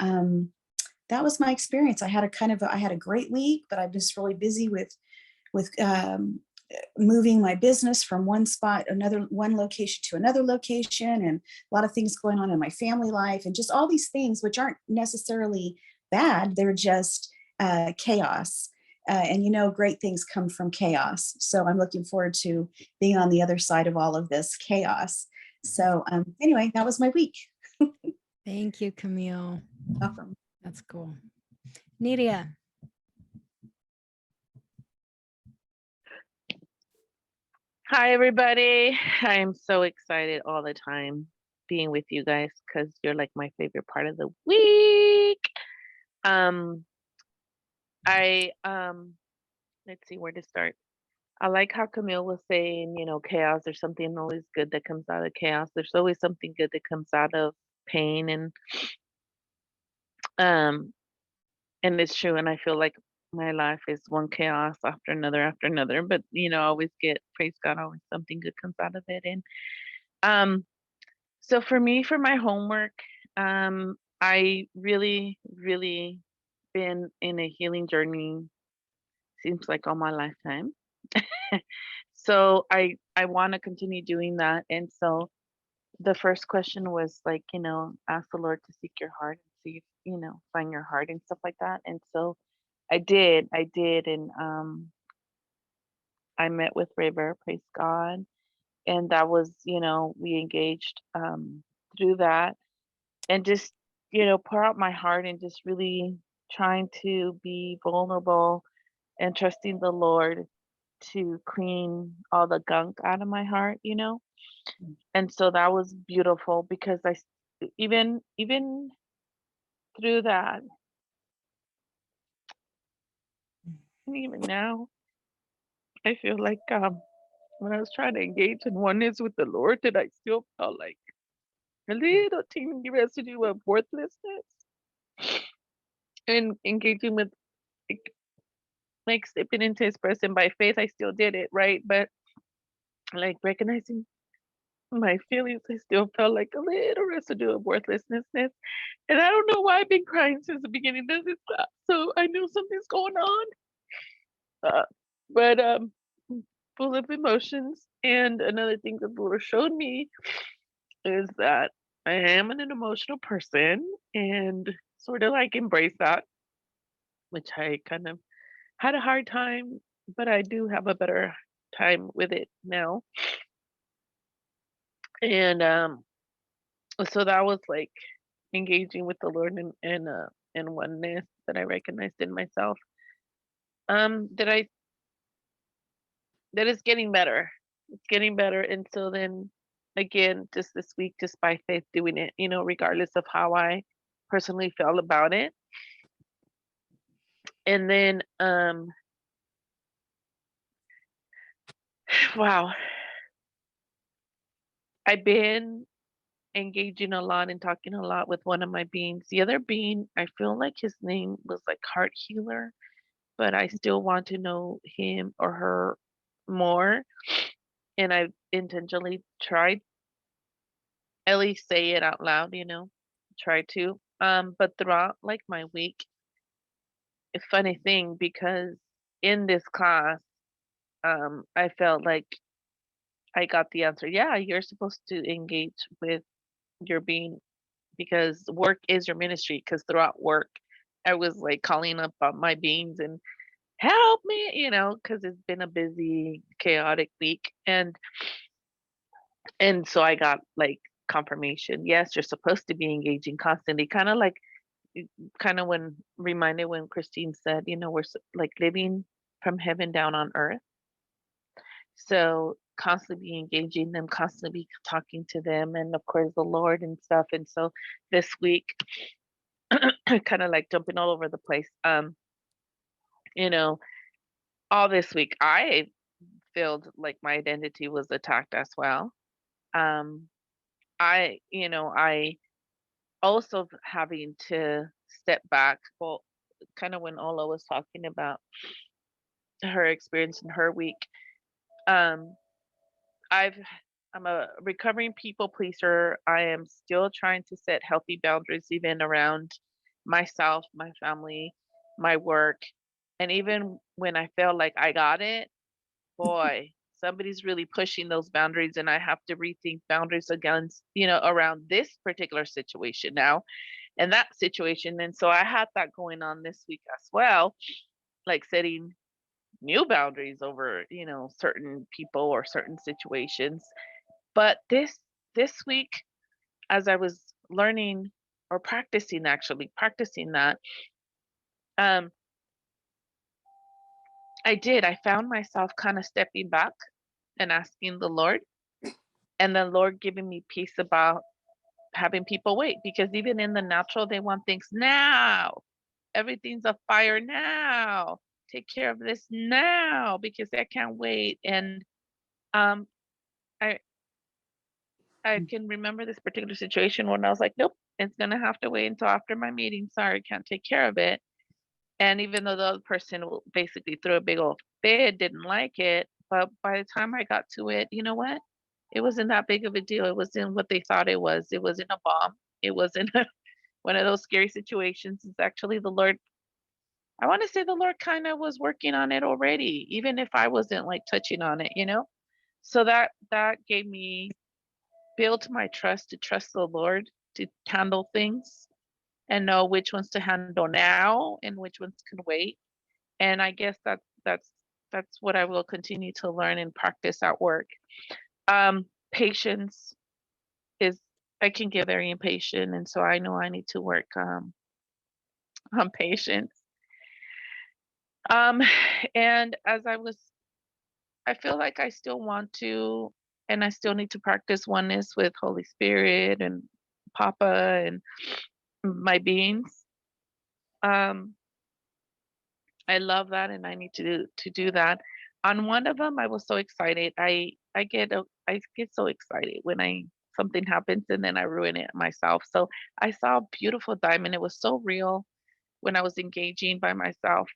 that was my experience. I had a great week, but I'm just really busy with moving my business from one location to another location, and a lot of things going on in my family life, and just all these things which aren't necessarily bad. They're just chaos. And great things come from chaos. So I'm looking forward to being on the other side of all of this chaos. So anyway, that was my week. Thank you, Camille. Welcome. That's cool. Nidia. Hi, everybody. I am so excited all the time being with you guys, because you're like my favorite part of the week. Let's see where to start. I like how Camille was saying, chaos. There's something always good that comes out of chaos. There's always something good that comes out of pain, and it's true. And I feel like my life is one chaos after another, but I always get, praise God, always something good comes out of it. And so for me, for my homework, I really, really been in a healing journey, seems like all my lifetime. So I want to continue doing that. And so the first question was like, ask the Lord to seek your heart and see if, find your heart and stuff like that. And so I did. And I met with River, praise God. And that was, we engaged through that, and just, pour out my heart and just really trying to be vulnerable and trusting the Lord to clean all the gunk out of my heart. And so that was beautiful because even through that, and even now, I feel like when I was trying to engage in oneness with the Lord, that I still felt like a little teeny residue of worthlessness, and engaging with like stepping into His presence by faith. I still did it, right? But like recognizing my feelings, I still felt like a little residue of worthlessness. And I don't know why I've been crying since the beginning of this class. So I know something's going on. But full of emotions. And another thing that the Lord showed me is that I am an emotional person, and sort of like embrace that, which I kind of had a hard time, but I do have a better time with it now. And so that was like engaging with the Lord in oneness that I recognized in myself. That I that is getting better. It's getting better. And so then again, just this week, just by faith doing it, regardless of how I personally felt about it. And then wow. I've been engaging a lot and talking a lot with one of my beings. The other being, I feel like his name was like Heart Healer, but I still want to know him or her more. And I've intentionally tried at least say it out loud, try to. But throughout like my week, a funny thing, because in this class, I felt like I got the answer. Yeah, you're supposed to engage with your being because work is your ministry. Because throughout work, I was like calling up on my beings and help me, because it's been a busy, chaotic week. And so I got like confirmation. Yes, you're supposed to be engaging constantly, kind of when reminded when Christine said, we're like living from heaven down on earth. So constantly be engaging them, constantly be talking to them, and of course the Lord and stuff. And so this week, kind of like jumping all over the place. You know, all this week I felt like my identity was attacked as well. Um, I also having to step back. Well, kind of when Ola was talking about her experience in her week. Um, I've I'm a recovering people pleaser. I am still trying to set healthy boundaries even around myself, my family, my work. And even when I feel like I got it, boy, somebody's really pushing those boundaries and I have to rethink boundaries against, around this particular situation now and that situation. And so I had that going on this week as well, like setting new boundaries over, certain people or certain situations. But this week, as I was learning or practicing that, um, I found myself kind of stepping back and asking the Lord, and the Lord giving me peace about having people wait, because even in the natural, they want things now. Everything's a fire now. Take care of this now because I can't wait. And um, I I can remember this particular situation when I was like, nope, it's gonna have to wait until after my meeting. Sorry, can't take care of it. And even though the other person basically threw a big old fit, didn't like it, but by the time I got to it, you know what? It wasn't that big of a deal. It wasn't what they thought it was. It wasn't a bomb. It wasn't one of those scary situations. It's actually the Lord. I want to say the Lord kind of was working on it already, even if I wasn't like touching on it. So that gave me built my trust to trust the Lord to handle things and know which ones to handle now and which ones can wait. And I guess that's what I will continue to learn and practice at work. Patience is, I can get very impatient, and so I know I need to work on patience. And as I feel like I still want to, and I still need to practice oneness with Holy Spirit and Papa and my beings. I love that, and I need to do that. On one of them, I was so excited. I get so excited when something happens and then I ruin it myself. So I saw a beautiful diamond. It was so real when I was engaging by myself.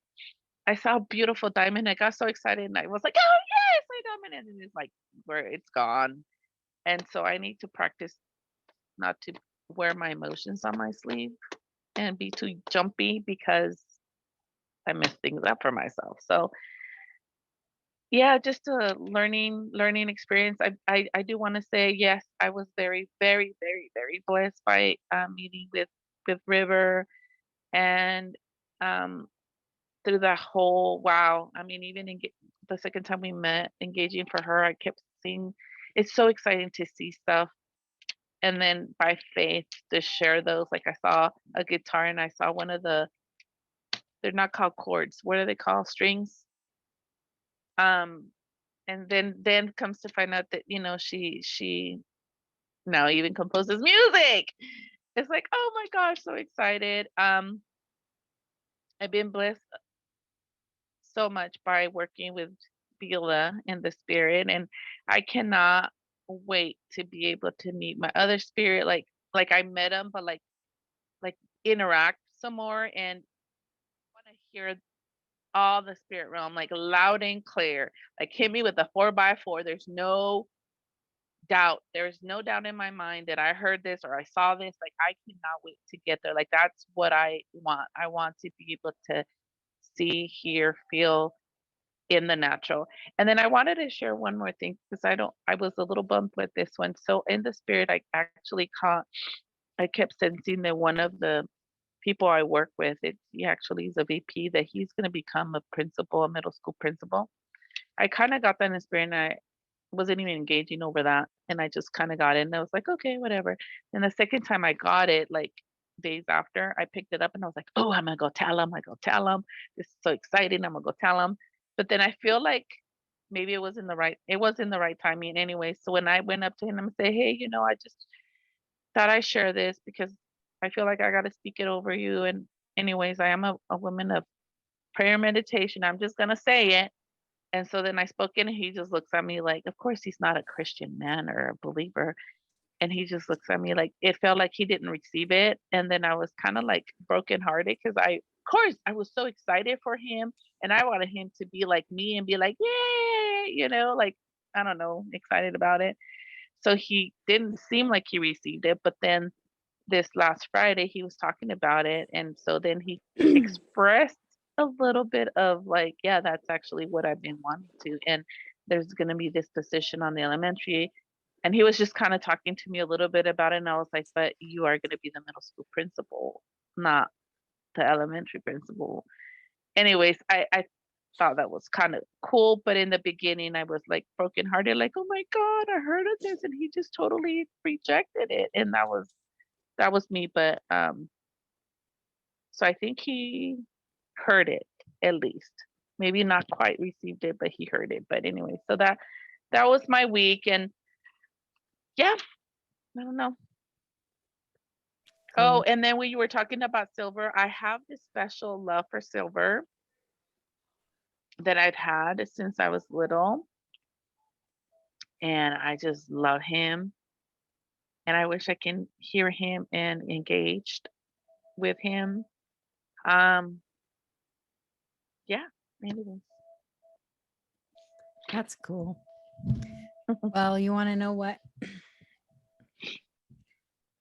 I saw a beautiful diamond. I got so excited and I was like, oh yes, my diamond. And then it's like where it's gone. And so I need to practice not to wear my emotions on my sleeve and be too jumpy, because I mess things up for myself. So yeah, just a learning experience. I do want to say yes, I was very, very, very, very blessed by meeting with River, and um through that whole, wow. I mean, even the second time we met, engaging for her, I kept seeing, it's so exciting to see stuff, and then by faith to share those. Like I saw a guitar and I saw one of they're not called chords. What are they called? Strings. Um, and then comes to find out that she now even composes music. It's like, oh my gosh, so excited. I've been blessed so much by working with Beulah in the spirit, and I cannot wait to be able to meet my other spirit, like I met him, but like interact some more, and want to hear all the spirit realm like loud and clear. Like hit me with a 4x4. There's no doubt. There's no doubt in my mind that I heard this or I saw this. Like I cannot wait to get there. Like that's what I want. I want to be able to see, hear, feel in the natural. And then I wanted to share one more thing, because I was a little bummed with this one. So in the spirit, I kept sensing that one of the people I work with, he actually is a VP, that he's going to become a principal, a middle school principal. I kind of got that in the spirit, and I wasn't even engaging over that. And I just kind of got it, and I was like, okay, whatever. And the second time I got it, like days after, I picked it up and I was like, oh, I'm gonna go tell him. I go tell him. This is so exciting. I'm gonna go tell him. But then I feel like maybe it was in the right timing anyway. So when I went up to him and say, hey, I just thought I share this because I feel like I got to speak it over you. And anyways, I am a woman of prayer and meditation. I'm just gonna say it. And so then I spoke in, and he just looks at me like, of course he's not a Christian man or a believer. And he just looks at me like it felt like he didn't receive it. And then I was kind of like brokenhearted, because of course, I was so excited for him, and I wanted him to be like me and be like, yay, like, I don't know, excited about it. So he didn't seem like he received it. But then this last Friday, he was talking about it. And so then he expressed a little bit of like, yeah, that's actually what I've been wanting to. And there's going to be this position on the elementary. And he was just kind of talking to me a little bit about it. And I was like, but you are going to be the middle school principal, not the elementary principal. Anyways, I thought that was kind of cool. But in the beginning, I was like brokenhearted, like, oh my God, I heard of this. And he just totally rejected it. And that was me. But so I think he heard it, at least. Maybe not quite received it, but he heard it. But anyway, so that was my week. And yeah, I don't know. Oh, and then when you were talking about Silver, I have this special love for Silver that I've had since I was little. And I just love him. And I wish I can hear him and engaged with him. Yeah, anyways. That's cool. Well, you want to know what?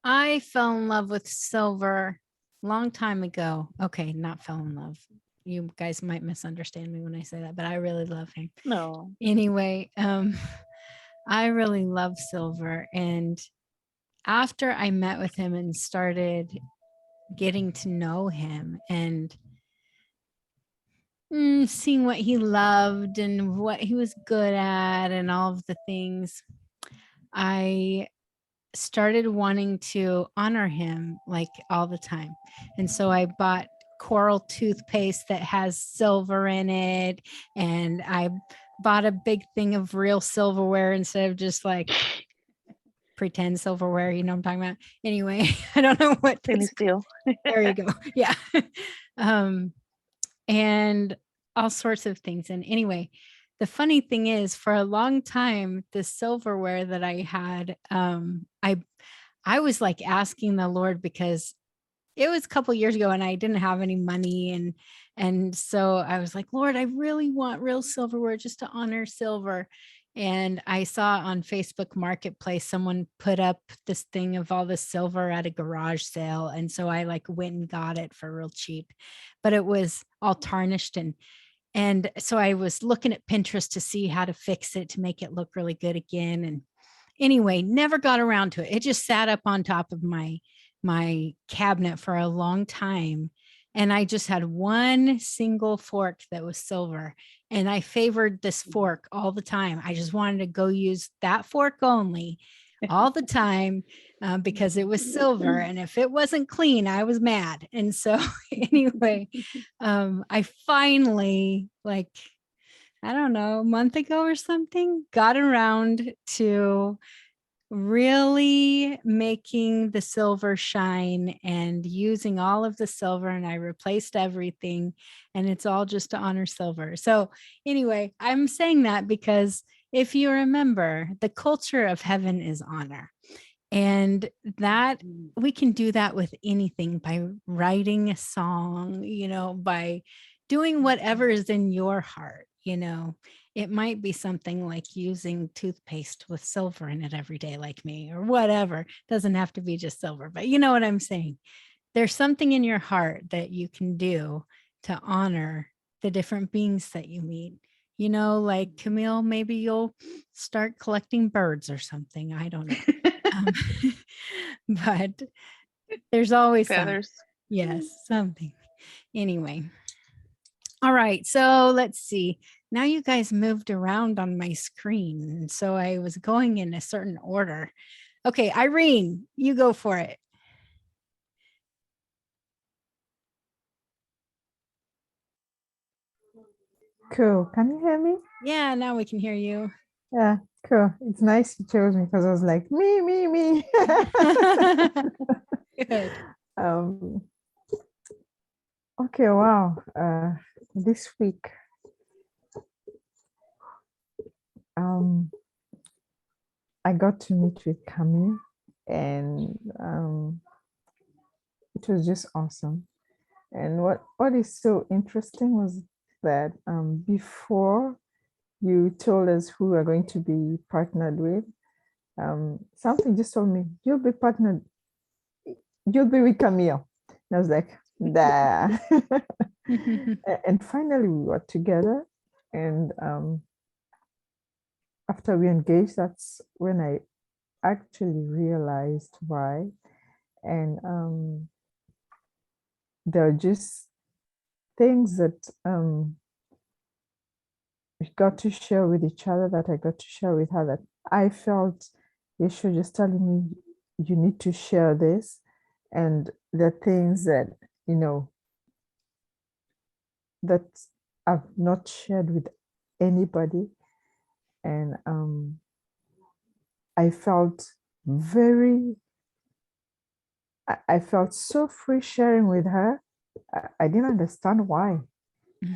I fell in love with Silver long time ago. Okay, not fell in love. You guys might misunderstand me when I say that, but I really love him. No. Anyway, I really love Silver. And after I met with him and started getting to know him and seeing what he loved and what he was good at and all of the things, I started wanting to honor him like all the time. And so I bought coral toothpaste that has silver in it. And I bought a big thing of real silverware instead of just like pretend silverware. You know what I'm talking about? Anyway, I don't know what Stainless steel. there you go. Yeah. And all sorts of things. And anyway, the funny thing is, for a long time, the silverware that I had, I was like asking the Lord, because it was a couple years ago and I didn't have any money, and so I was like, Lord, I really want real silverware just to honor silver. And I saw on Facebook Marketplace someone put up this thing of all the silver at a garage sale, and so I like went and got it for real cheap, but it was all tarnished, and so I was looking at Pinterest to see how to fix it to make it look really good again. And anyway, never got around to it. It just sat up on top of my cabinet for a long time. And I just had one single fork that was silver. And I favored this fork all the time. I just wanted to go use that fork only all the time, because it was silver. And if it wasn't clean, I was mad. And so anyway, I finally, like, I don't know, a month ago or something, got around to really making the silver shine and using all of the silver, and I replaced everything, and it's all just to honor silver. So anyway, I'm saying that because if you remember, the culture of heaven is honor. And that we can do that with anything, by writing a song, you know, by doing whatever is in your heart, you know. It might be something like using toothpaste with silver in it every day, like me, or whatever. Doesn't have to be just silver, but you know what I'm saying. There's something in your heart that you can do to honor the different beings that you meet. You know, like Camille, maybe you'll start collecting birds or something. I don't know. But there's always Feathers. yes, something. Anyway. All right. So let's see. Now you guys moved around on my screen. And so I was going in a certain order. Okay, Irene, you go for it. Cool. Can you hear me? Yeah, now we can hear you. Yeah, cool. It's nice you chose me, because I was like, me. Good. Okay, wow. This week, I got to meet with Camille, and it was just awesome. And what is so interesting was that before you told us who we're going to be partnered with, something just told me, you'll be with Camille. And I was like, nah. And finally we were together, and after we engaged, that's when I actually realized why. And there are just things that we got to share with each other, that I got to share with her, that I felt Yeshua just telling me, you need to share this. And the things that, you know, that I've not shared with anybody. And I felt I felt so free sharing with her. I didn't understand why.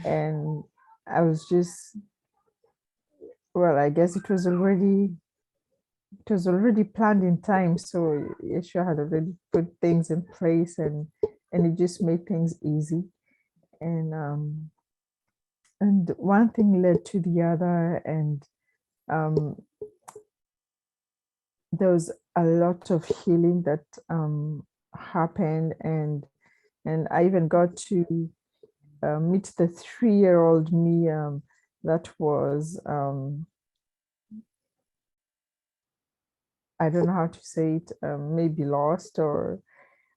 And I was just, well, I guess it was already planned in time. So Yeshua had already put things in place, and it just made things easy. And one thing led to the other, and there was a lot of healing that happened, and I even got to meet the 3-year-old me that was I don't know how to say it, maybe lost, or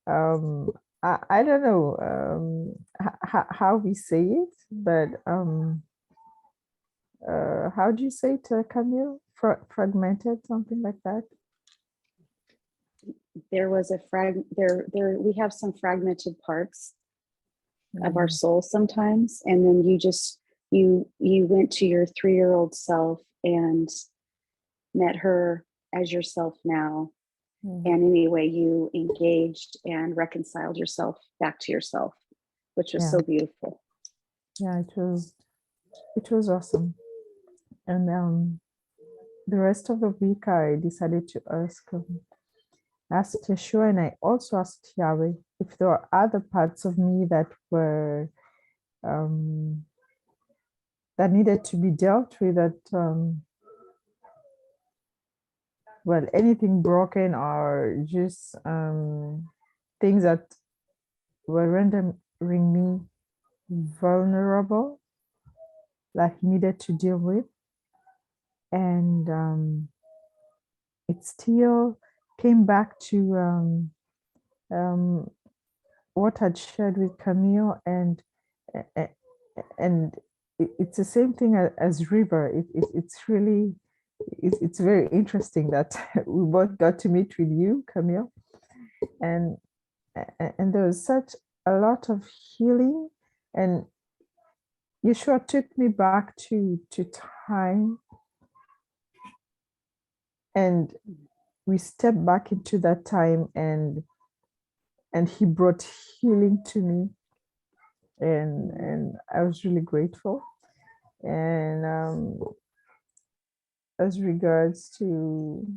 I don't know how we say it, but how do you say it, Camille? fragmented, something like that. There was a we have some fragmented parts of our soul sometimes, and then you went to your 3-year-old self and met her as yourself now. And anyway, you engaged and reconciled yourself back to yourself, which was so beautiful. Yeah, it was awesome. And the rest of the week I decided to ask Yeshua, and I also asked Yahweh if there are other parts of me that were that needed to be dealt with, that well, anything broken or just things that were rendering me vulnerable, like he needed to deal with. And it still came back to what I'd shared with Camille, and it's the same thing as River. It's really, it's very interesting that we both got to meet with you, Camille, and there was such a lot of healing, and Yeshua took me back to time, and we stepped back into that time, and he brought healing to me, and I was really grateful. And as regards to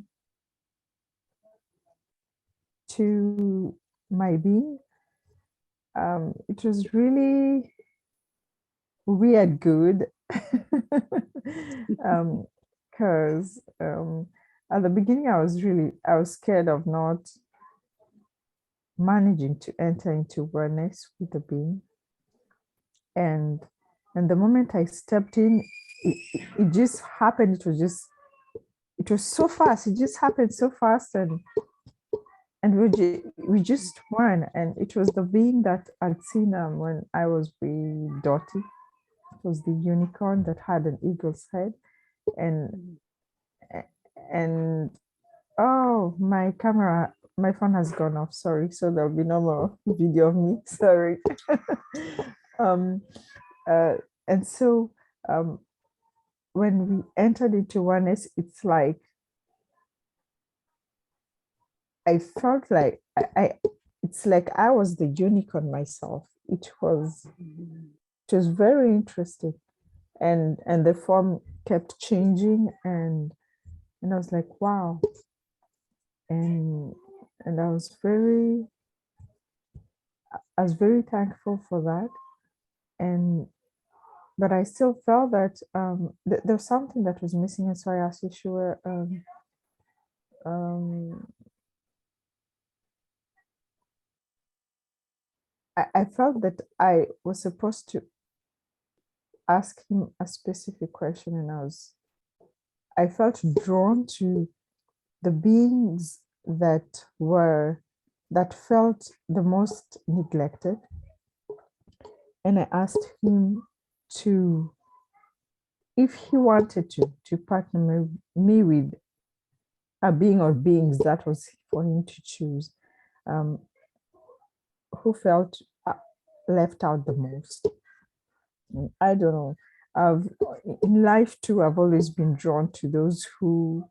my being, it was really weird good, because at the beginning I was scared of not managing to enter into oneness with the being, and the moment I stepped in, it just happened. It was so fast. It just happened so fast, and we just won. And it was the being that I'd seen when I was with Dottie. It was the unicorn that had an eagle's head, and oh, my phone has gone off. Sorry, so there'll be no more video of me. Sorry. And so when we entered into oneness, it's like I felt like it's like I was the unicorn myself. It was very interesting, and the form kept changing, and I was like, wow. And I was very thankful for that. But I still felt that there's something that was missing, and so I asked Yeshua, I felt that I was supposed to ask him a specific question, and I felt drawn to the beings that felt the most neglected, and I asked him if he wanted to partner me with a being or beings that was for him to choose, who felt left out the most. I don't know. In life too, I've always been drawn to those who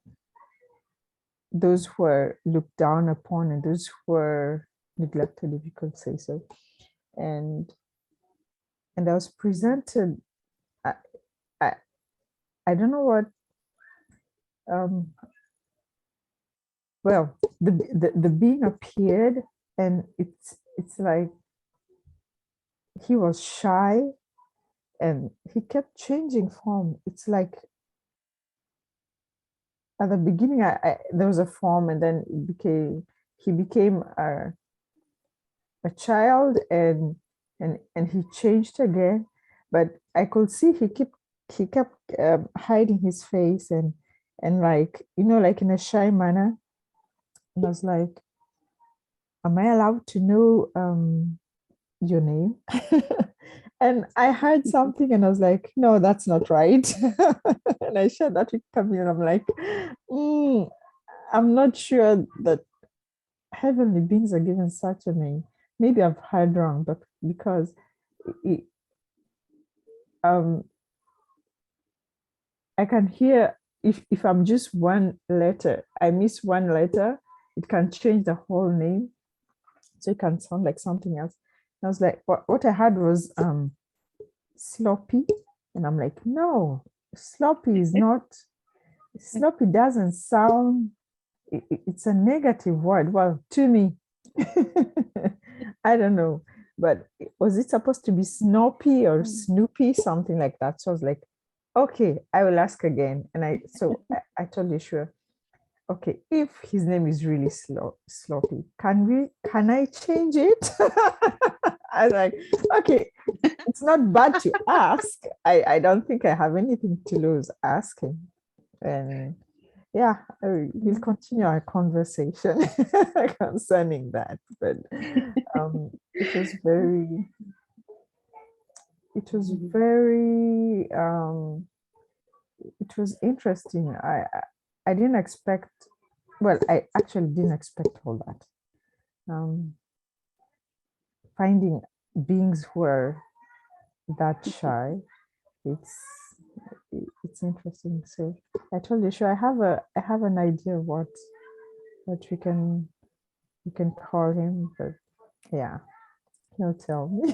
were looked down upon, and those who were neglected, if you could say so. And I was presented, I don't know what, well, the being appeared, and it's like he was shy, and he kept changing form. It's like at the beginning, there was a form, and then he became a child, and he changed again. But I could see he kept hiding his face, and like, like in a shy manner. And I was like, am I allowed to know your name. And I heard something and I was like, no, that's not right. And I shared that with Camille. I'm like, I'm not sure that heavenly beings are given such a name. Maybe I've heard wrong, but because it, I can hear if I'm just one letter, I miss one letter, it can change the whole name. So it can sound like something else. And I was like, what I had was sloppy. And I'm like, no, sloppy is not, sloppy doesn't sound, it's a negative word. Well, to me, I don't know. But was it supposed to be Snoopy or Snoopy, something like that? So I was like, okay, I will ask again. And I told Yeshua, okay, if his name is really sloppy, can I change it? I was like, okay, it's not bad to ask. I don't think I have anything to lose asking. And yeah, we'll continue our conversation concerning that. But it was very it was interesting. I didn't expect, well, I actually didn't expect all that. Finding beings who are that shy, it's interesting. So I told you, sure, I have an idea of what we can call him, but yeah, he'll tell me.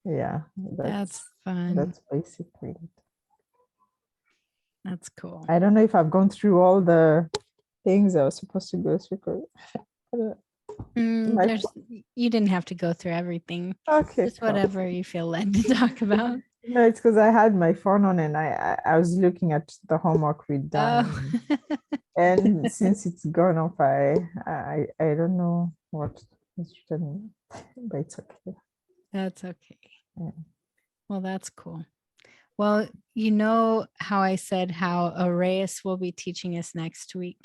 Yeah, That's fun. that's basically it. That's cool. I don't know if I've gone through all the things I was supposed to go through. You didn't have to go through everything. Okay. Just whatever you feel led to talk about. No, it's because I had my phone on and I was looking at the homework we'd done. Oh. And since it's gone off, I don't know what is written, but it's okay. That's okay. Yeah. Well, that's cool. Well, you know how I said how Arias will be teaching us next week.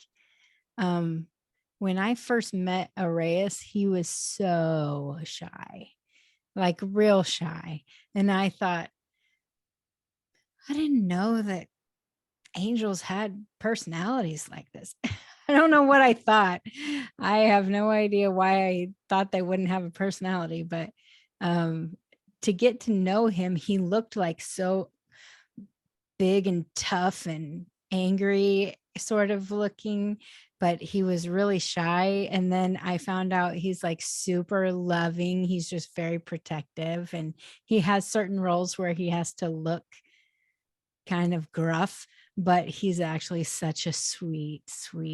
When I first met Arias, he was so shy, like real shy. And I thought, I didn't know that angels had personalities like this. I don't know what I thought. I have no idea why I thought they wouldn't have a personality, but to get to know him, he looked like so big and tough and angry sort of looking, but he was really shy. And then I found out he's like super loving. He's just very protective, and he has certain roles where he has to look kind of gruff, but he's actually such a sweet, I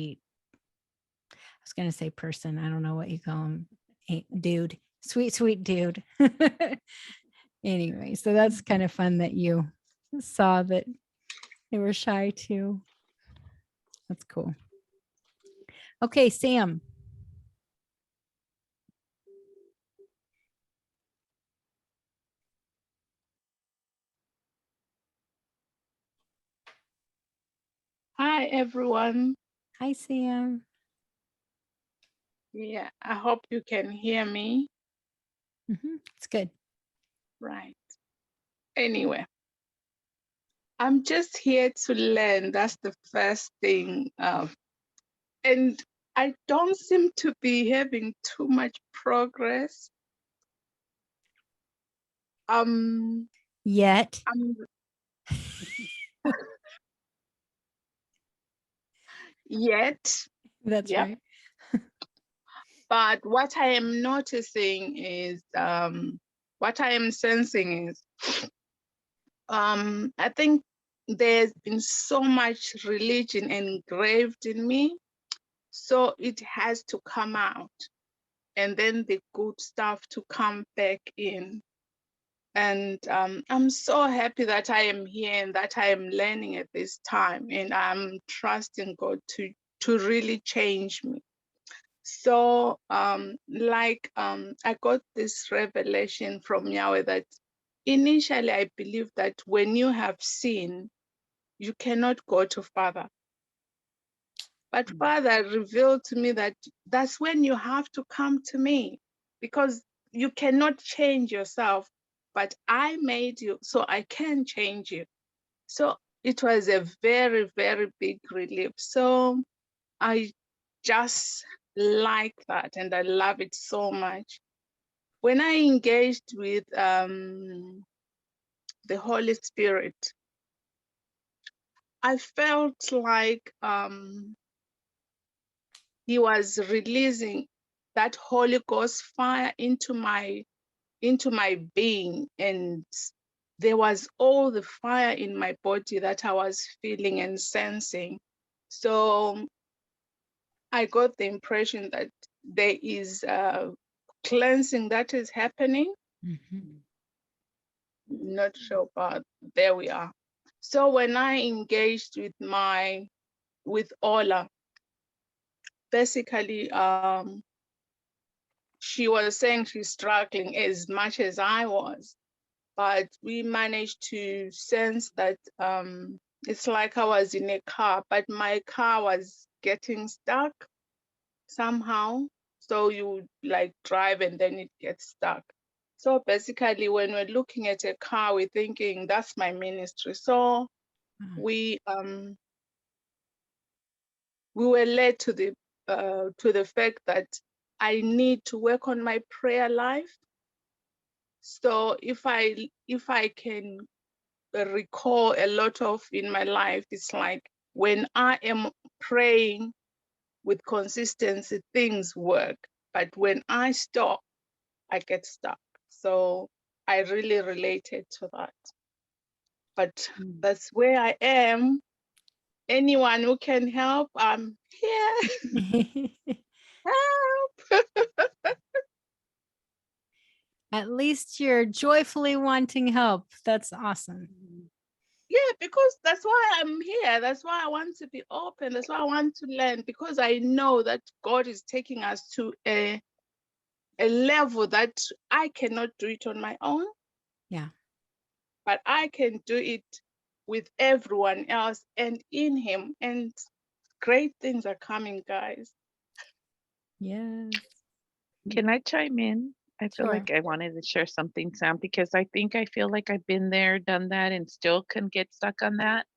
was going to say person. I don't know what you call him. Dude, sweet dude. Anyway, so that's kind of fun that you saw that they were shy too. That's cool. Okay, Sam. Hi, everyone. Hi, Sam. Yeah, I hope you can hear me. It's good. Right. Anyway, I'm just here to learn. That's the first thing. And I don't seem to be having too much progress. Yet. Yet. That's right. But what I am noticing is, what I am sensing is, I think there's been so much religion engraved in me, so it has to come out, and then the good stuff to come back in. And I'm so happy that I am here and that I am learning at this time, and I'm trusting God to really change me. So I got this revelation from Yahweh that initially I believed that when you have sinned, you cannot go to Father. But Father revealed to me that that's when you have to come to me. because you cannot change yourself, but I made you so I can change you. So it was a very, very big relief. So I just like that, and I love it so much. When I engaged with the Holy Spirit, I felt like he was releasing that Holy Ghost fire into my being, and there was all the fire in my body that I was feeling and sensing. So I got the impression that there is cleansing that is happening. Mhm. Not sure, but there we are. So when I engaged with Ola, basically she was saying she's struggling as much as I was, but we managed to sense that it's like I was in a car, but my car was getting stuck somehow. So you like drive and then it gets stuck. So basically when we're looking at a car, we're thinking that's my ministry. So we were led to the fact that I need to work on my prayer life. So if I can recall a lot of in my life, it's like when I am praying with consistency, things work. But when I stop, I get stuck. So I really related to that. But that's where I am. Anyone who can help, I'm here. Help. At least you're joyfully wanting help. That's awesome. Yeah, because that's why I'm here. That's why I want to be open. That's why I want to learn, because I know that God is taking us to a level that I cannot do it on my own. Yeah. But I can do it with everyone else and in Him. And great things are coming, guys. Yes. Can I chime in? I feel Sure. like I wanted to share something, Sam, because I feel like I've been there, done that, and still can get stuck on that.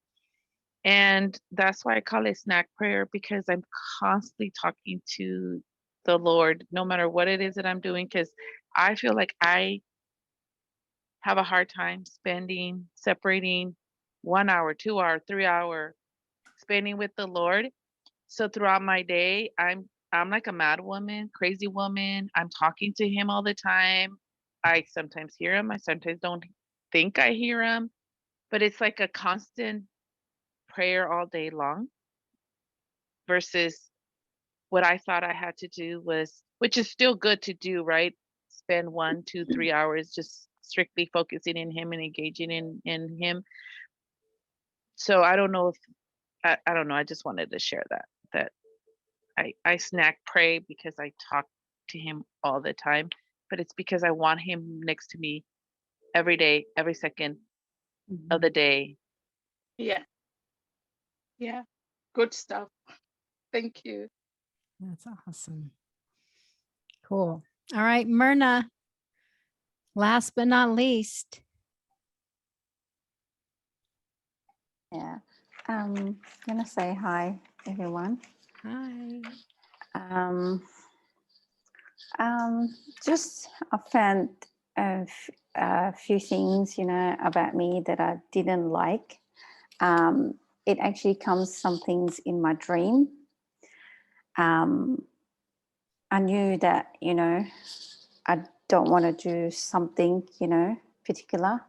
And that's why I call it snack prayer, because I'm constantly talking to the Lord, no matter what it is that I'm doing, because I feel like I have a hard time separating 1 hour, 2 hour, 3 hour, spending with the Lord. So throughout my day, I'm like a mad woman, crazy woman. I'm talking to him all the time. I sometimes hear him. I sometimes don't think I hear him, but it's like a constant prayer all day long versus what I thought I had to do was, which is still good to do, right? Spend 1, 2, 3 hours just strictly focusing in him and engaging in him. So I don't know if I don't know. I just wanted to share that I snack pray because I talk to him all the time, but it's because I want him next to me every day, every second of the day. Yeah. Yeah. Good stuff. Thank you. That's awesome. Cool. All right, Myrna. Last but not least. Yeah, gonna say hi, everyone. Hi. Just I found a few things, about me that I didn't like. It actually comes some things in my dream. I knew that, I don't want to do something, particular.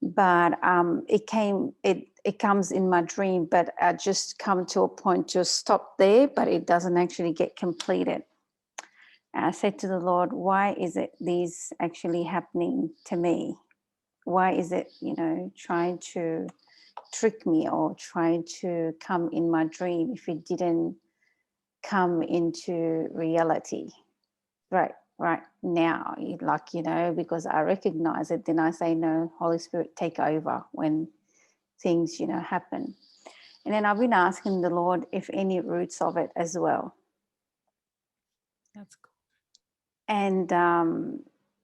But it comes in my dream, but I just come to a point to stop there, but it doesn't actually get completed. And I said to the Lord, why is it these actually happening to me? Why is it, trying to trick me or trying to come in my dream if it didn't come into reality right now, because I recognize it, then I say, no, Holy Spirit, take over when things, happen. And then I've been asking the Lord if any roots of it as well. That's cool. And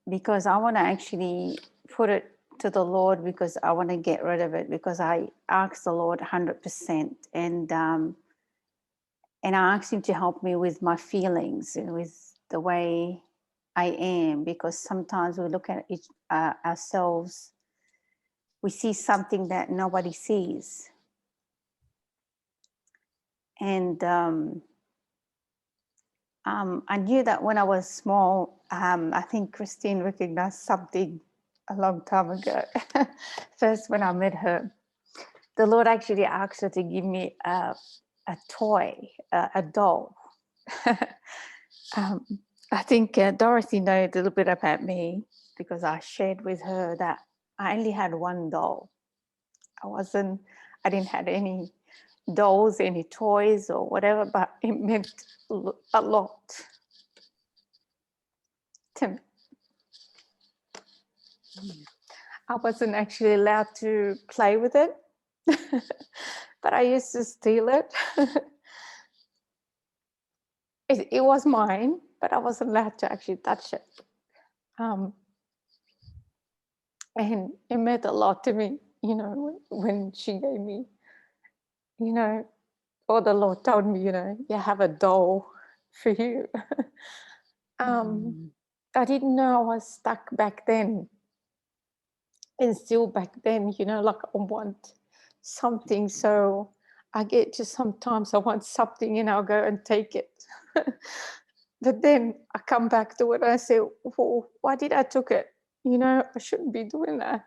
because I want to actually put it to the Lord, because I want to get rid of it, because I asked the Lord 100%, and I asked him to help me with my feelings and with the way I am, because sometimes we look at ourselves, we see something that nobody sees. And I knew that when I was small. I think Christine recognized something a long time ago. First, when I met her, the Lord actually asked her to give me a toy, a doll. I think Dorothy knows a little bit about me, because I shared with her that I only had one doll. I didn't have any dolls, any toys or whatever, but it meant a lot to me. I wasn't actually allowed to play with it, but I used to steal it. It was mine, but I wasn't allowed to actually touch it. And it meant a lot to me, when she gave me, or the Lord told me, you have a doll for you. I didn't know I was stuck back then. And still back then, like I want something. So I get to sometimes I want something and I'll go and take it. But then I come back to it and I say, well, why did I took it? I shouldn't be doing that.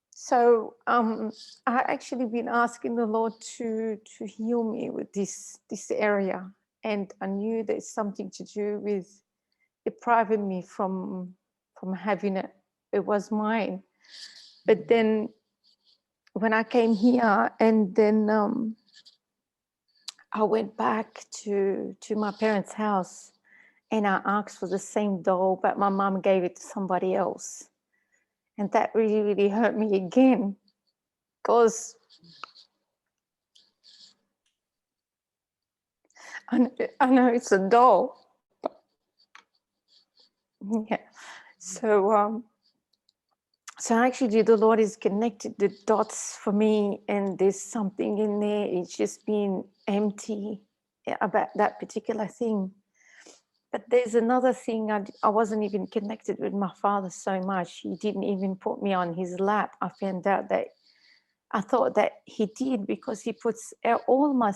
So I actually been asking the Lord to heal me with this area. And I knew there's something to do with depriving me from having it. It was mine. But then when I came here, and then I went back to my parents' house, and I asked for the same doll, but my mom gave it to somebody else. And that really, really hurt me again, because I know it's a doll. Yeah. So actually the Lord has connected the dots for me, and there's something in there. It's just been empty about that particular thing. But there's another thing. I wasn't even connected with my father so much. He didn't even put me on his lap. I found out that I thought that he did, because he puts all my,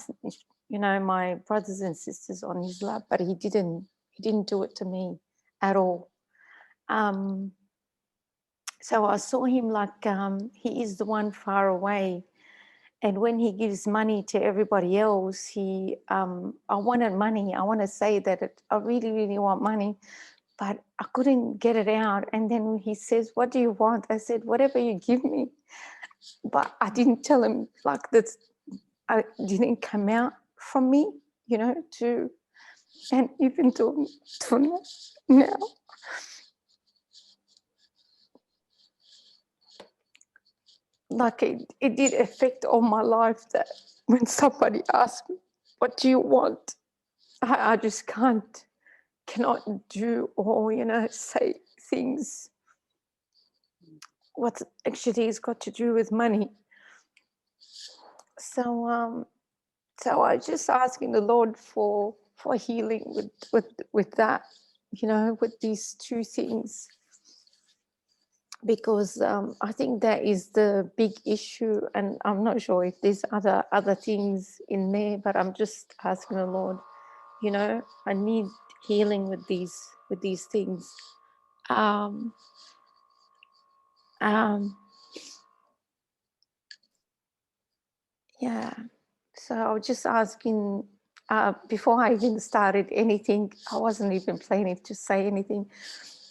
my brothers and sisters on his lap, but he didn't do it to me at all. So I saw him like he is the one far away. And when he gives money to everybody else, I wanted money. I want to say that I really, really want money, but I couldn't get it out. And then he says, what do you want? I said, whatever you give me. But I didn't tell him like that. I didn't come out from me, and even to now. Like it did affect all my life, that when somebody asked me, what do you want? I just cannot do or, say things what actually has got to do with money. So I was just asking the Lord for healing with that, with these two things. Because I think that is the big issue, and I'm not sure if there's other things in there, but I'm just asking the Lord, I need healing with these things. Yeah, so I was just asking, before I even started anything, I wasn't even planning to say anything.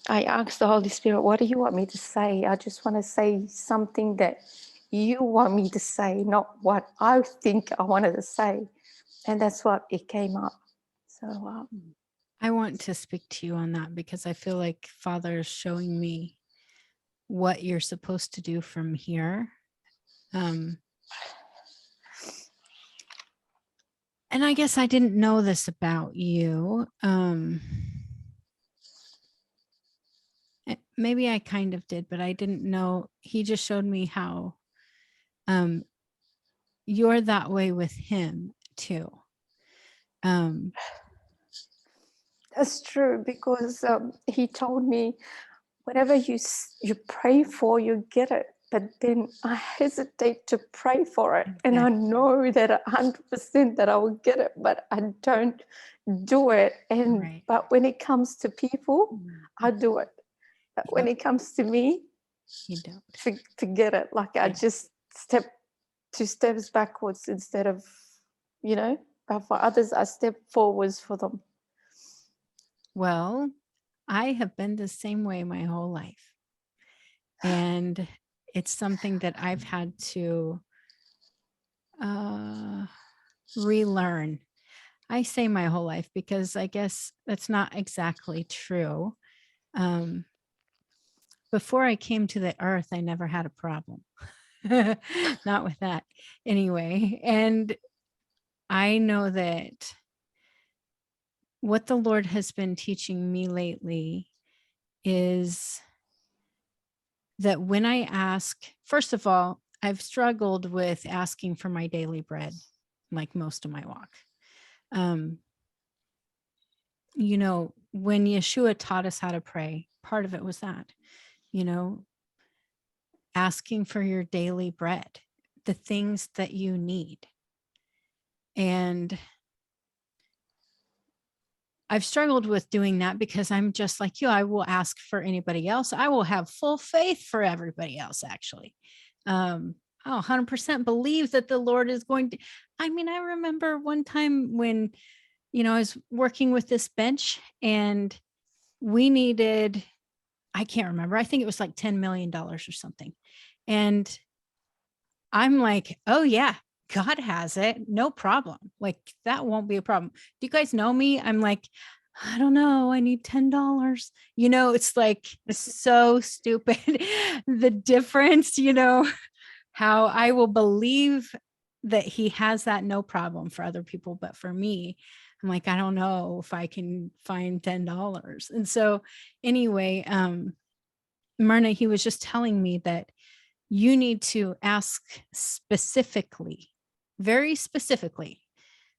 I asked the Holy Spirit, what do you want me to say? I just want to say something that you want me to say, not what I think I wanted to say. And that's what it came up. So I want to speak to you on that, because I feel like Father is showing me what you're supposed to do from here. And I guess I didn't know this about you. maybe I kind of did, but I didn't know. He just showed me how you're that way with him too. That's true, because he told me, whatever you pray for, you get it. But then I hesitate to pray for it. And I know that 100% that I will get it, but I don't do it. And but when it comes to people, I do it. But when it comes to me, you don't. Forget it. Like I just step 2 steps backwards instead of, for others, I step forwards for them. Well, I have been the same way my whole life. And it's something that I've had to relearn. I say my whole life because I guess that's not exactly true. Before I came to the earth, I never had a problem. Not with that anyway. And I know that what the Lord has been teaching me lately is that when I ask, first of all, I've struggled with asking for my daily bread, like most of my walk. When Yeshua taught us how to pray, part of it was that, asking for your daily bread, the things that you need. And I've struggled with doing that because I'm just like you. I will ask for anybody else. I will have full faith for everybody else, actually. I'll 100% believe that the Lord is going to. I remember one time when, I was working with this bench and we needed, I can't remember, I think it was like $10 million or something. And I'm like, oh yeah, God has it. No problem. Like that won't be a problem. Do you guys know me? I'm like, I don't know. I need $10. It's like so stupid. The difference, how I will believe that he has that no problem for other people. But for me, I'm like, I don't know if I can find $10. And so anyway, Myrna, he was just telling me that you need to ask specifically, very specifically,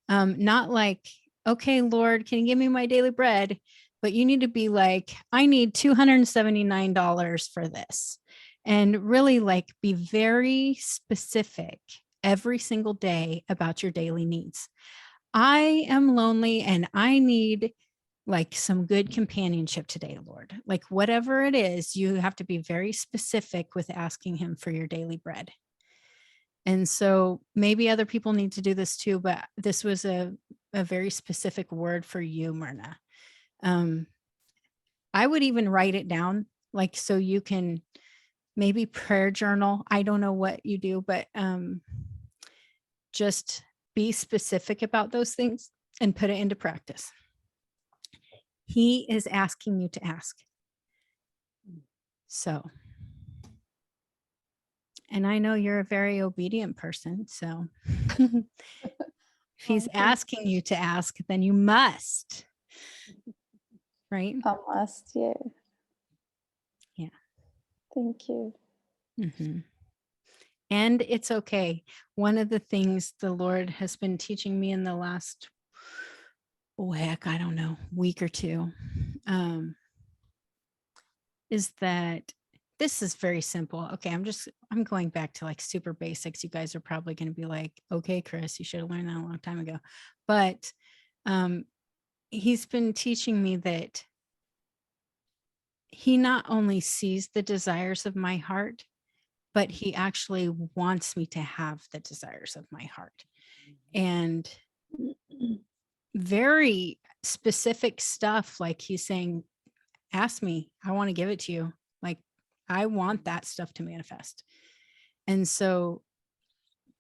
not like, okay, Lord, can you give me my daily bread? But you need to be like, I need $279 for this. And really like be very specific every single day about your daily needs. I am lonely and I need like some good companionship today, Lord. Like whatever it is, you have to be very specific with asking him for your daily bread. And so maybe other people need to do this too, but this was a very specific word for you, Myrna. I would even write it down, like, so you can maybe prayer journal. I don't know what you do, but just be specific about those things and put it into practice. He is asking you to ask. So, and I know you're a very obedient person. So if he's asking you to ask, then you must. Right? I must, yeah. Yeah. Thank you. Mm-hmm. And it's okay. One of the things the Lord has been teaching me in the last, I don't know, week or two, is that this is very simple. Okay, I'm going back to like super basics. You guys are probably going to be like, okay, Chris, you should have learned that a long time ago. But he's been teaching me that he not only sees the desires of my heart, but he actually wants me to have the desires of my heart. And very specific stuff, like he's saying, ask me, I want to give it to you. Like, I want that stuff to manifest. And so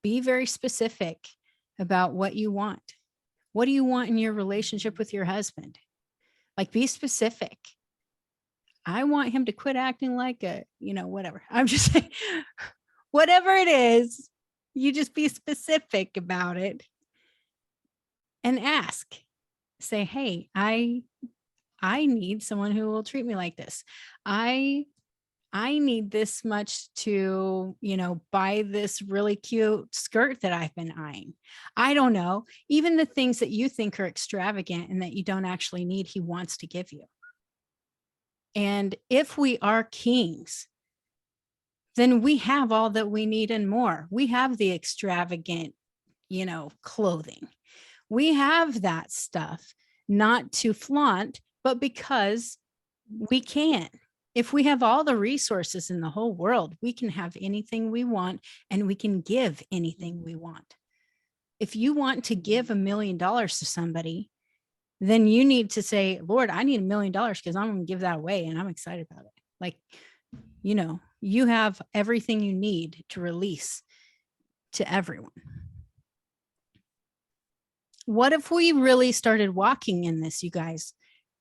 be very specific about what you want. What do you want in your relationship with your husband? Like, be specific. I want him to quit acting like a, whatever. I'm just saying, whatever it is, you just be specific about it and ask. Say, hey, I I need someone who will treat me like this. I need this much to, buy this really cute skirt that I've been eyeing. I don't know. Even the things that you think are extravagant and that you don't actually need, he wants to give you. And if we are kings, then we have all that we need and more. We have the extravagant, clothing. We have that stuff, not to flaunt, but because we can. If we have all the resources in the whole world, we can have anything we want and we can give anything we want. If you want to give $1 million to somebody, then you need to say, Lord, I need $1 million because I'm going to give that away and I'm excited about it. Like, you have everything you need to release to everyone. What if we really started walking in this, you guys,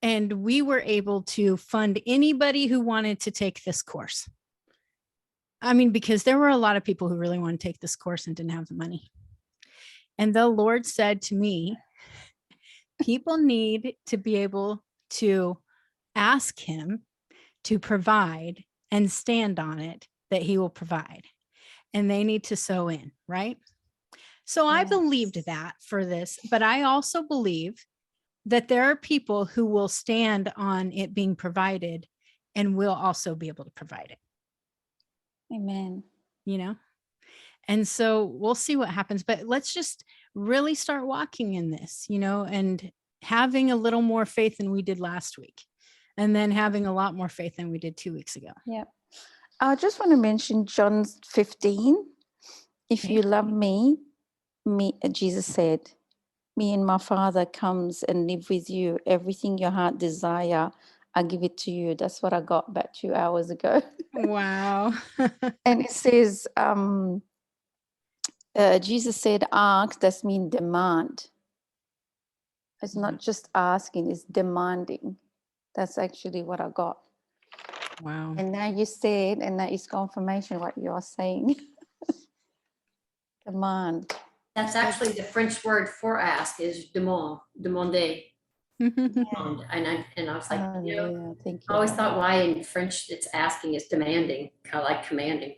and we were able to fund anybody who wanted to take this course? I mean, because there were a lot of people who really want to take this course and didn't have the money. And the Lord said to me, people need to be able to ask him to provide and stand on it, that he will provide. And they need to sow in, right? So I believed that for this, but I also believe that there are people who will stand on it being provided and will also be able to provide it. Amen. And so we'll see what happens, but let's just really start walking in this, and having a little more faith than we did last week, and then having a lot more faith than we did 2 weeks ago. Yeah. I just want to mention John 15. If Okay. you love me, Jesus said, me and my Father comes and live with you. Everything your heart desire, I give it to you. That's what I got about 2 hours ago. Wow. And it says, Jesus said, ask, that's mean demand. It's not just asking, it's demanding. That's actually what I got. Wow. And now you said, and that is confirmation what you're saying. Demand. That's actually the French word for ask is demander. And I was like, Hallelujah. Thank I you. always thought why in French it's asking is demanding, kind of like commanding.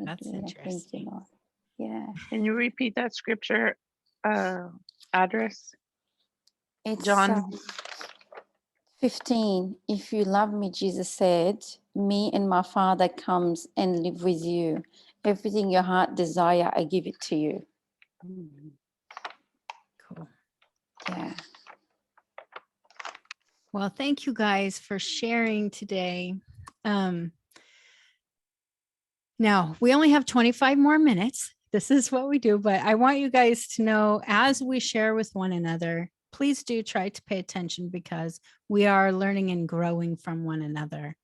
That's Hallelujah. Thank interesting. you, Lord. Yeah. Can you repeat that scripture address? It's John 15. If you love me, Jesus said, me and my Father comes and live with you. Everything your heart desire, I give it to you. Cool. Yeah. Well, thank you guys for sharing today. Now, we only have 25 more minutes. This is what we do, but I want you guys to know, as we share with one another, please do try to pay attention, because we are learning and growing from one another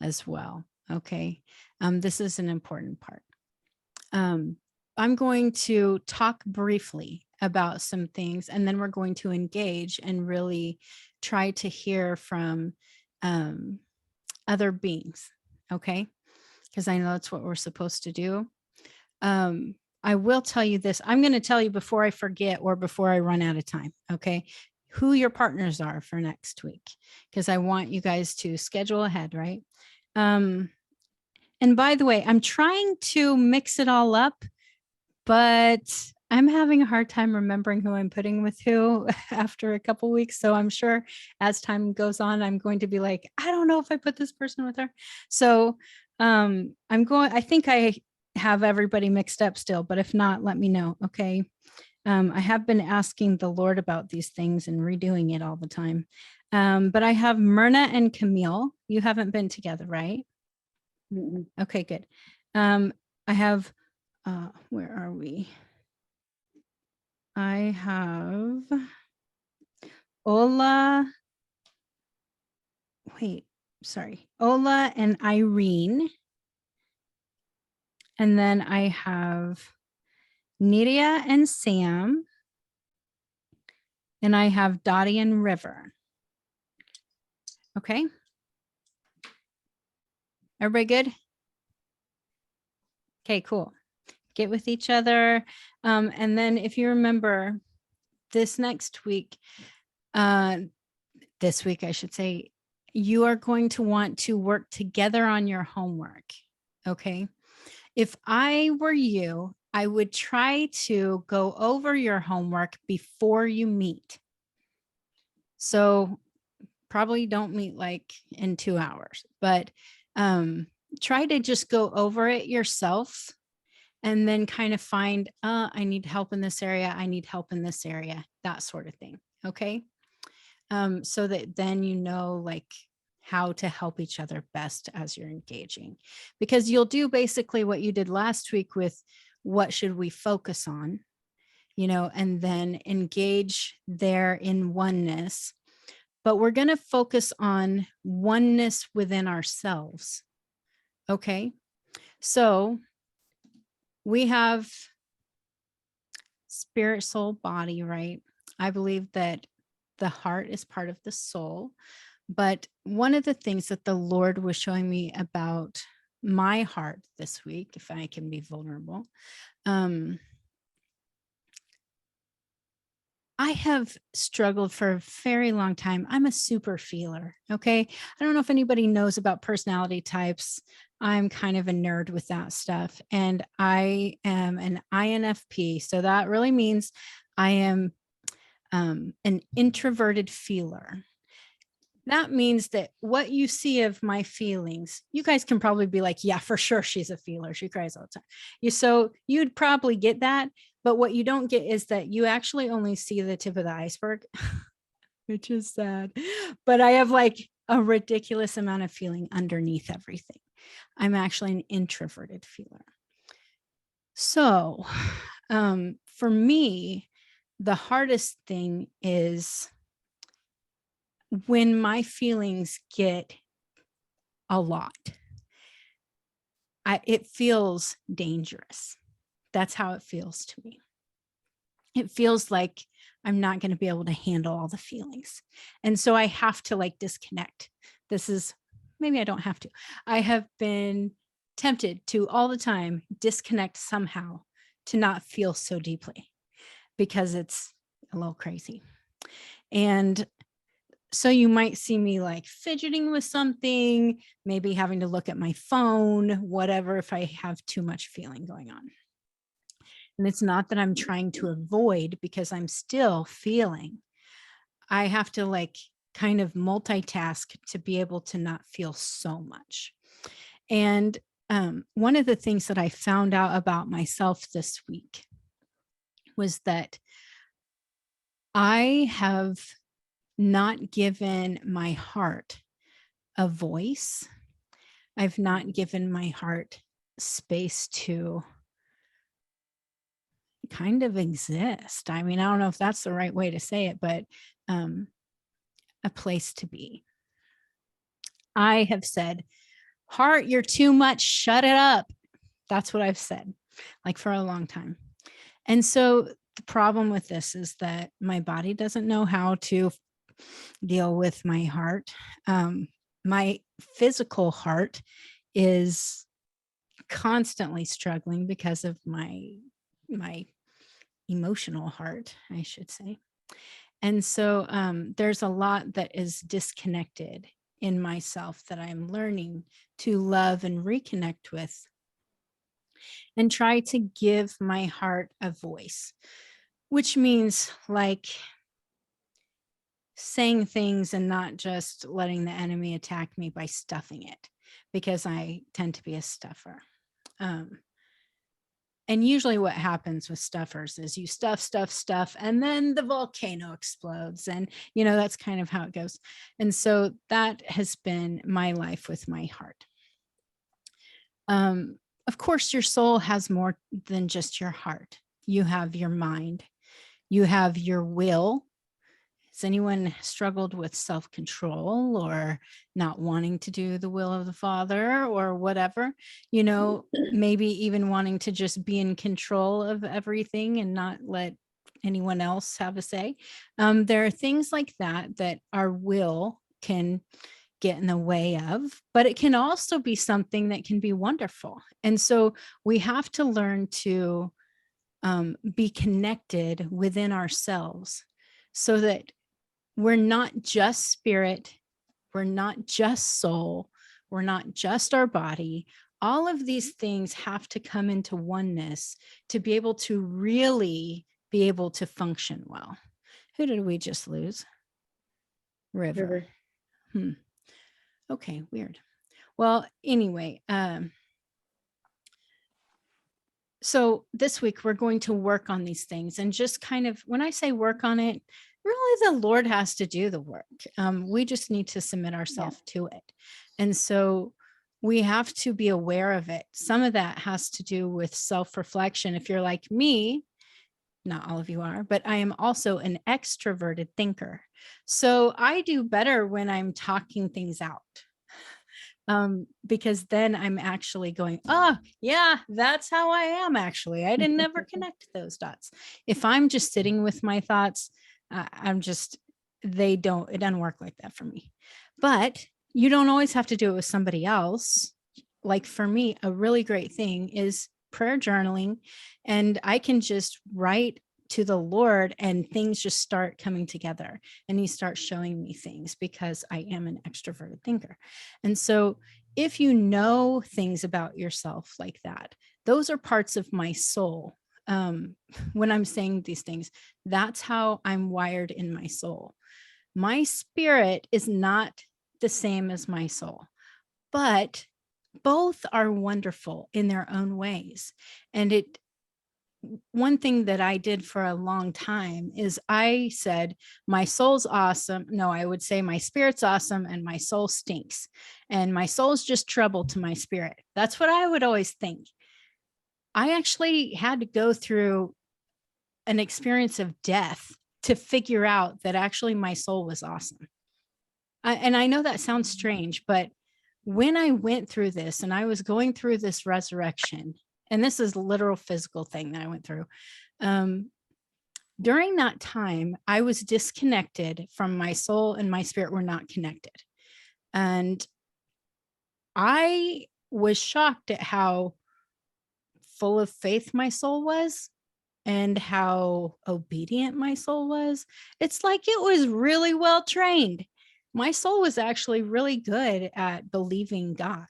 as well. Okay. This is an important part. I'm going to talk briefly about some things, and then we're going to engage and really try to hear from other beings. Okay. Because I know that's what we're supposed to do. I will tell you this. I'm going to tell you before I forget or before I run out of time. Okay. Who your partners are for next week, because I want you guys to schedule ahead. Right. And by the way, I'm trying to mix it all up, but I'm having a hard time remembering who I'm putting with who after a couple weeks. So I'm sure as time goes on, I'm going to be like, I don't know if I put this person with her. So I think I have everybody mixed up still, but if not, let me know. Okay. I have been asking the Lord about these things and redoing it all the time. But I have Myrna and Camille. You haven't been together, right? Mm-mm. Okay, good. I have, where are we? I have Ola and Irene. And then I have Nidia and Sam. And I have Dottie and River. Okay. Everybody good? Okay, cool. Get with each other. And then if you remember this next week, this week, I should say, you are going to want to work together on your homework. Okay. If I were you, I would try to go over your homework before you meet. So probably don't meet like in 2 hours, but try to just go over it yourself and then kind of find, I need help in this area. I need help in this area, that sort of thing. Okay. So that then you know like how to help each other best as you're engaging, because you'll do basically what you did last week with what should we focus on, you know, and then engage there in oneness. But we're going to focus on oneness within ourselves. Okay. So we have spirit, soul, body, right? I believe that the heart is part of the soul. But one of the things that the Lord was showing me about my heart this week, if I can be vulnerable, I have struggled for a very long time. I'm a super feeler. Okay. I don't know if anybody knows about personality types. I'm kind of a nerd with that stuff. And I am an INFP. So that really means I am an introverted feeler. That means that what you see of my feelings, you guys can probably be like, yeah, for sure, she's a feeler. She cries all the time. So you'd probably get that. But what you don't get is that you actually only see the tip of the iceberg, which is sad. But I have like a ridiculous amount of feeling underneath everything. I'm actually an introverted feeler. So for me, the hardest thing is when my feelings get a lot. It feels dangerous. That's how it feels to me. It feels like I'm not going to be able to handle all the feelings. And so I have to like disconnect. Maybe I don't have to. I have been tempted to all the time disconnect somehow to not feel so deeply because it's a little crazy. And so you might see me like fidgeting with something, maybe having to look at my phone, whatever, if I have too much feeling going on. And it's not that I'm trying to avoid, because I'm still feeling. I have to like kind of multitask to be able to not feel so much. And one of the things that I found out about myself this week was that I have not given my heart a voice. I've not given my heart space to kind of exist. I mean, I don't know if that's the right way to say it, but a place to be. I have said, heart, you're too much, shut it up. That's what I've said, like for a long time. And so the problem with this is that my body doesn't know how to deal with my heart. My physical heart is constantly struggling because of my emotional heart, I should say. And so there's a lot that is disconnected in myself that I'm learning to love and reconnect with, and try to give my heart a voice, which means like saying things and not just letting the enemy attack me by stuffing it, because I tend to be a stuffer. And usually what happens with stuffers is you stuff, and then the volcano explodes. And, you know, that's kind of how it goes. And so that has been my life with my heart. Of course, your soul has more than just your heart. You have your mind, you have your will. Has anyone struggled with self-control or not wanting to do the will of the Father or whatever, you know, maybe even wanting to just be in control of everything and not let anyone else have a say? There are things like that that our will can get in the way of, but it can also be something that can be wonderful. And so we have to learn to be connected within ourselves so that we're not just spirit, we're not just soul, we're not just our body. All of these things have to come into oneness to be able to really be able to function well. Who did we just lose? River. Okay, weird. Well, anyway, so this week we're going to work on these things, and just kind of, when I say work on it, really the Lord has to do the work. We just need to submit ourselves to it. And so we have to be aware of it. Some of that has to do with self-reflection. If you're like me, not all of you are, but I am also an extroverted thinker. So I do better when I'm talking things out. Because then I'm actually going, oh yeah, that's how I am actually. I didn't ever connect those dots. If I'm just sitting with my thoughts, it doesn't work like that for me. But you don't always have to do it with somebody else. Like for me, a really great thing is prayer journaling, and I can just write to the Lord and things just start coming together, and he starts showing me things because I am an extroverted thinker. And so if you know things about yourself like that, those are parts of my soul. When I'm saying these things, that's how I'm wired in my soul. My spirit is not the same as my soul, but both are wonderful in their own ways. And one thing that I did for a long time is I said, my soul's awesome. No, I would say my spirit's awesome and my soul stinks. And my soul's just trouble to my spirit. That's what I would always think. I actually had to go through an experience of death to figure out that actually my soul was awesome. And I know that sounds strange, but when I went through this and I was going through this resurrection, and this is a literal physical thing that I went through. During that time, I was disconnected from my soul, and my spirit were not connected. And I was shocked at how full of faith my soul was and how obedient my soul was. It's like it was really well trained. My soul was actually really good at believing God.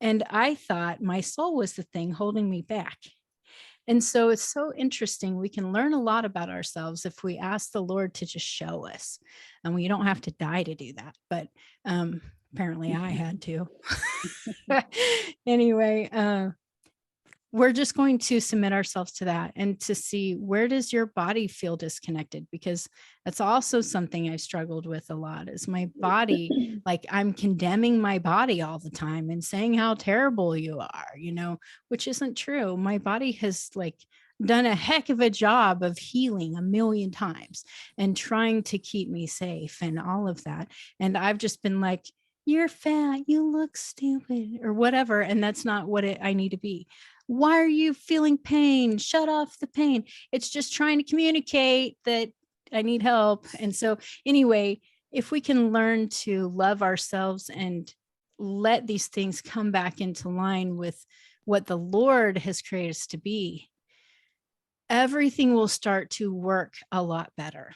And I thought my soul was the thing holding me back. And so it's so interesting. We can learn a lot about ourselves if we ask the Lord to just show us. And we don't have to die to do that. But apparently I had to. Anyway, we're just going to submit ourselves to that and to see, where does your body feel disconnected? Because that's also something I've struggled with a lot, is my body, like I'm condemning my body all the time and saying how terrible you are, which isn't true. My body has done a heck of a job of healing 1,000,000 times and trying to keep me safe and all of that. And I've just been like, you're fat, you look stupid, or whatever. And that's not what I need to be. Why are you feeling pain? Shut off the pain. It's just trying to communicate that I need help. And so anyway, if we can learn to love ourselves and let these things come back into line with what the Lord has created us to be, everything will start to work a lot better.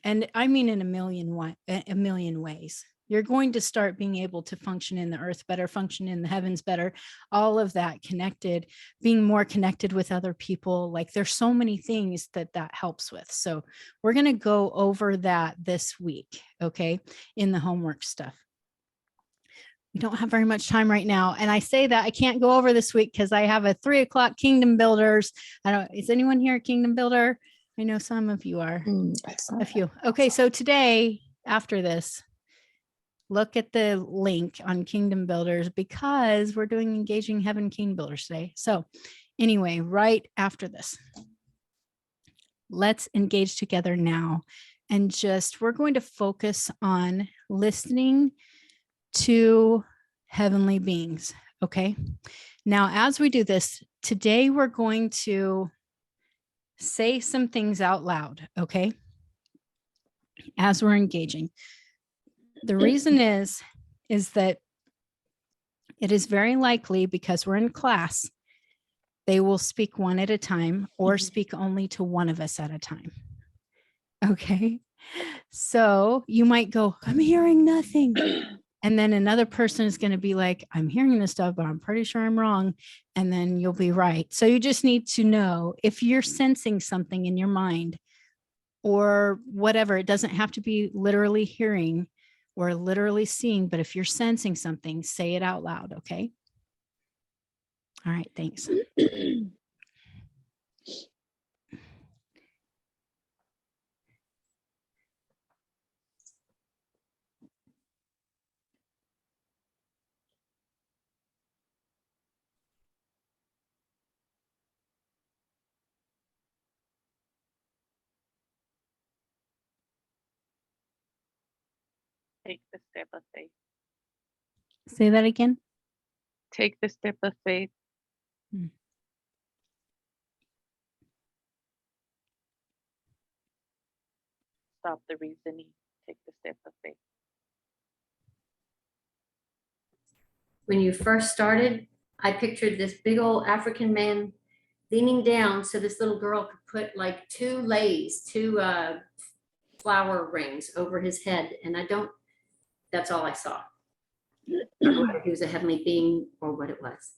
And I mean, in a million ways. You're going to start being able to function in the earth better, function in the heavens better, all of that connected, being more connected with other people. Like there's so many things that helps with. So we're going to go over that this week, okay, in the homework stuff. We don't have very much time right now. And I say that I can't go over this week because I have a 3:00 Kingdom Builders. Is anyone here at Kingdom Builder? I know some of you are. A few. Okay, so today, after this, look at the link on Kingdom Builders because we're doing Engaging Heaven King Builders today. So anyway, right after this, let's engage together now. And we're going to focus on listening to heavenly beings. Okay. Now, as we do this, today we're going to say some things out loud. Okay. As we're engaging. The reason is that it is very likely, because we're in class, they will speak one at a time or speak only to one of us at a time. Okay. So you might go, I'm hearing nothing. And then another person is going to be like, I'm hearing this stuff, but I'm pretty sure I'm wrong. And then you'll be right. So you just need to know if you're sensing something in your mind or whatever. It doesn't have to be literally hearing or literally seeing, but if you're sensing something, say it out loud. Okay. All right. Thanks. Take the step of faith. Say that again. Take the step of faith. Hmm. Stop the reasoning. Take the step of faith. When you first started, I pictured this big old African man leaning down so this little girl could put like two flower rings over his head. And that's all I saw. Whether he was a heavenly being or what it was.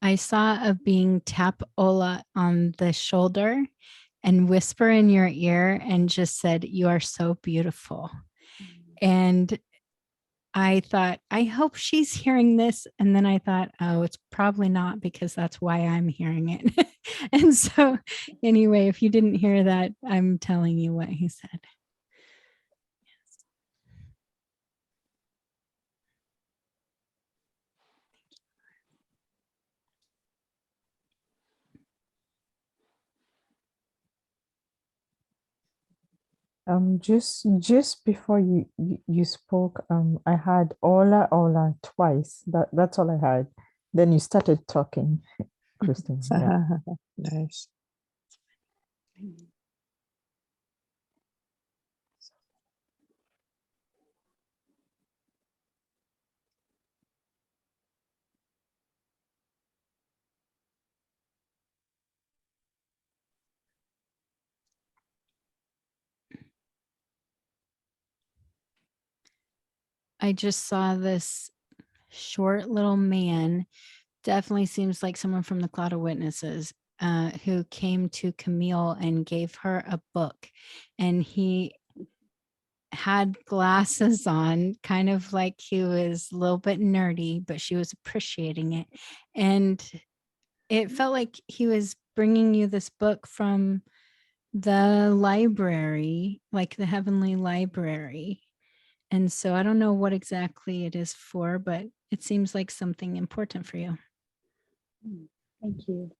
I saw a being tap Ola on the shoulder and whisper in your ear and just said, "You are so beautiful." And I thought, I hope she's hearing this. And then I thought, oh, it's probably not because that's why I'm hearing it. And so anyway, if you didn't hear that, I'm telling you what he said. Just before you spoke, I had Ola twice. That's all I had. Then you started talking, Christine. Yeah. Nice. I just saw this short little man, definitely seems like someone from the Cloud of Witnesses, who came to Camille and gave her a book. And he had glasses on, kind of like he was a little bit nerdy, but she was appreciating it. And it felt like he was bringing you this book from the library, like the Heavenly Library. And so I don't know what exactly it is for, but it seems like something important for you. Thank you.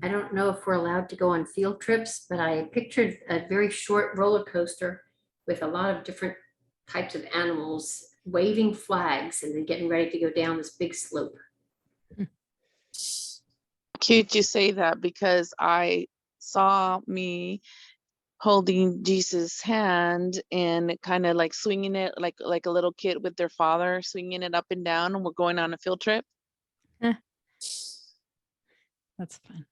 I don't know if we're allowed to go on field trips, but I pictured a very short roller coaster with a lot of different types of animals waving flags and then getting ready to go down this big slope. Cute you say that because I saw me holding Jesus' hand and kind of like swinging it like a little kid with their father, swinging it up and down, and we're going on a field trip. That's fun.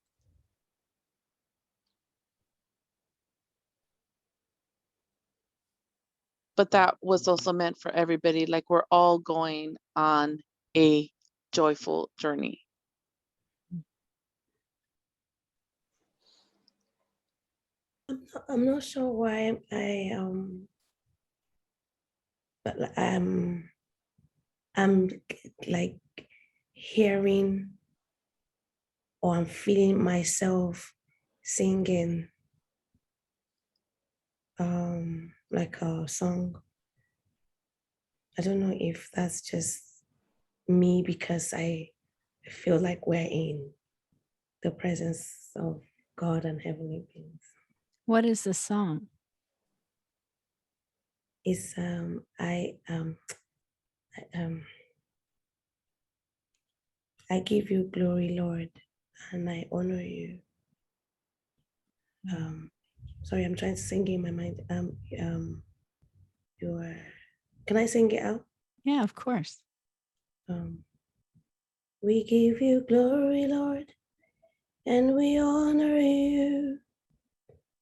But that was also meant for everybody. Like we're all going on a joyful journey. I'm not sure why but I'm like hearing or I'm feeling myself singing like a song. I don't know if that's just me because I feel like we're in the presence of God and heavenly beings. What is the song? It's I give you glory, Lord, and I honor you. Sorry, I'm trying to sing in my mind. Can I sing it out? Yeah, of course. We give you glory, Lord, and we honor you.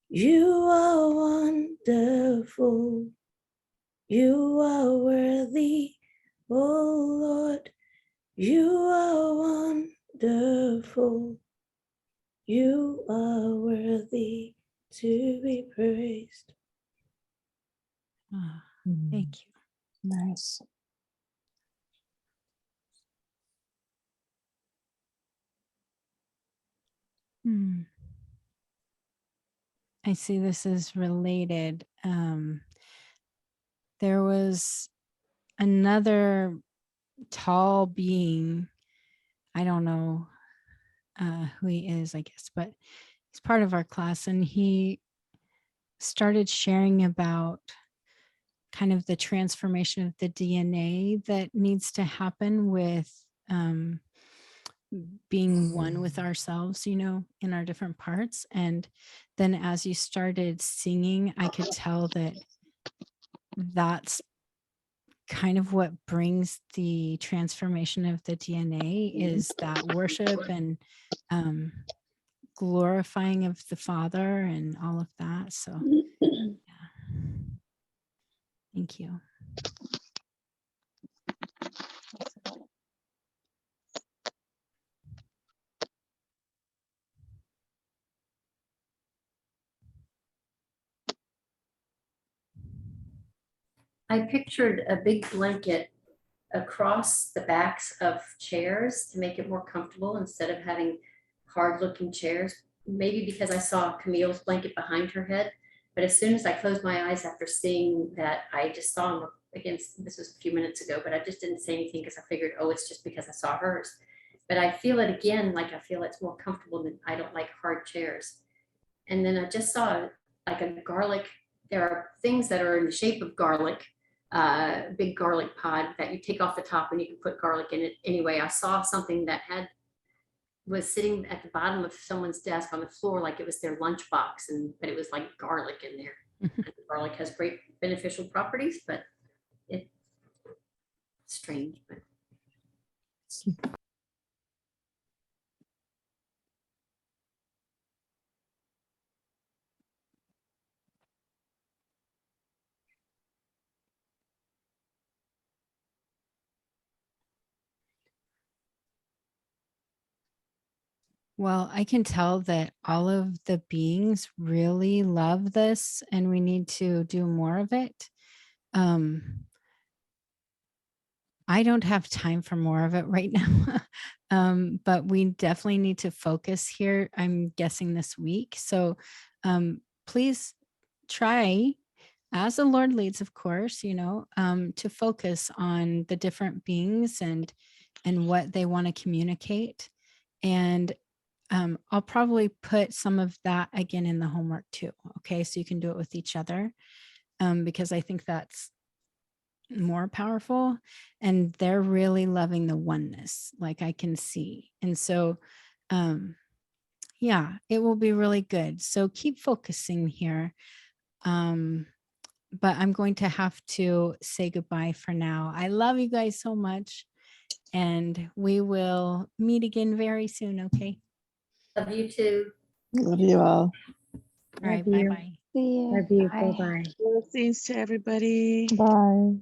You are wonderful. You are worthy, oh Lord. You are wonderful. You are worthy to be praised. Ah, thank you. Nice. I see this is related. There was another tall being. I don't know who he is, I guess, but he's part of our class, and he started sharing about kind of the transformation of the DNA that needs to happen with being one with ourselves, you know, in our different parts. And then as you started singing, I could tell that that's kind of what brings the transformation of the DNA is that worship and glorifying of the Father and all of that. So yeah. Thank you. I pictured a big blanket across the backs of chairs to make it more comfortable instead of having hard looking chairs. Maybe because I saw Camille's blanket behind her head, but as soon as I closed my eyes after seeing that, I just saw him against, this was a few minutes ago, but I just didn't say anything because I figured, oh, it's just because I saw hers. But I feel it again, like I feel it's more comfortable than, I don't like hard chairs. And then I just saw like a garlic, there are things that are in the shape of garlic, big garlic pod that you take off the top and you can put garlic in it. Anyway, I saw something that was sitting at the bottom of someone's desk on the floor like it was their lunchbox, but it was like garlic in there. And garlic has great beneficial properties, but it's strange. But Well, I can tell that all of the beings really love this and we need to do more of it. I don't have time for more of it right now, but we definitely need to focus here, I'm guessing this week. So please try, as the Lord leads, of course, you know, to focus on the different beings and what they want to communicate. And I'll probably put some of that again in the homework too. Okay, so you can do it with each other because I think that's more powerful, and they're really loving the oneness, like I can see. And so yeah, it will be really good. So keep focusing here. But I'm going to have to say goodbye for now. I love you guys so much, and we will meet again very soon. Okay. love you too. Love you all. All right. Love you. Bye-bye. See you. Love you. Bye. Bye-bye. Blessings to everybody. Bye.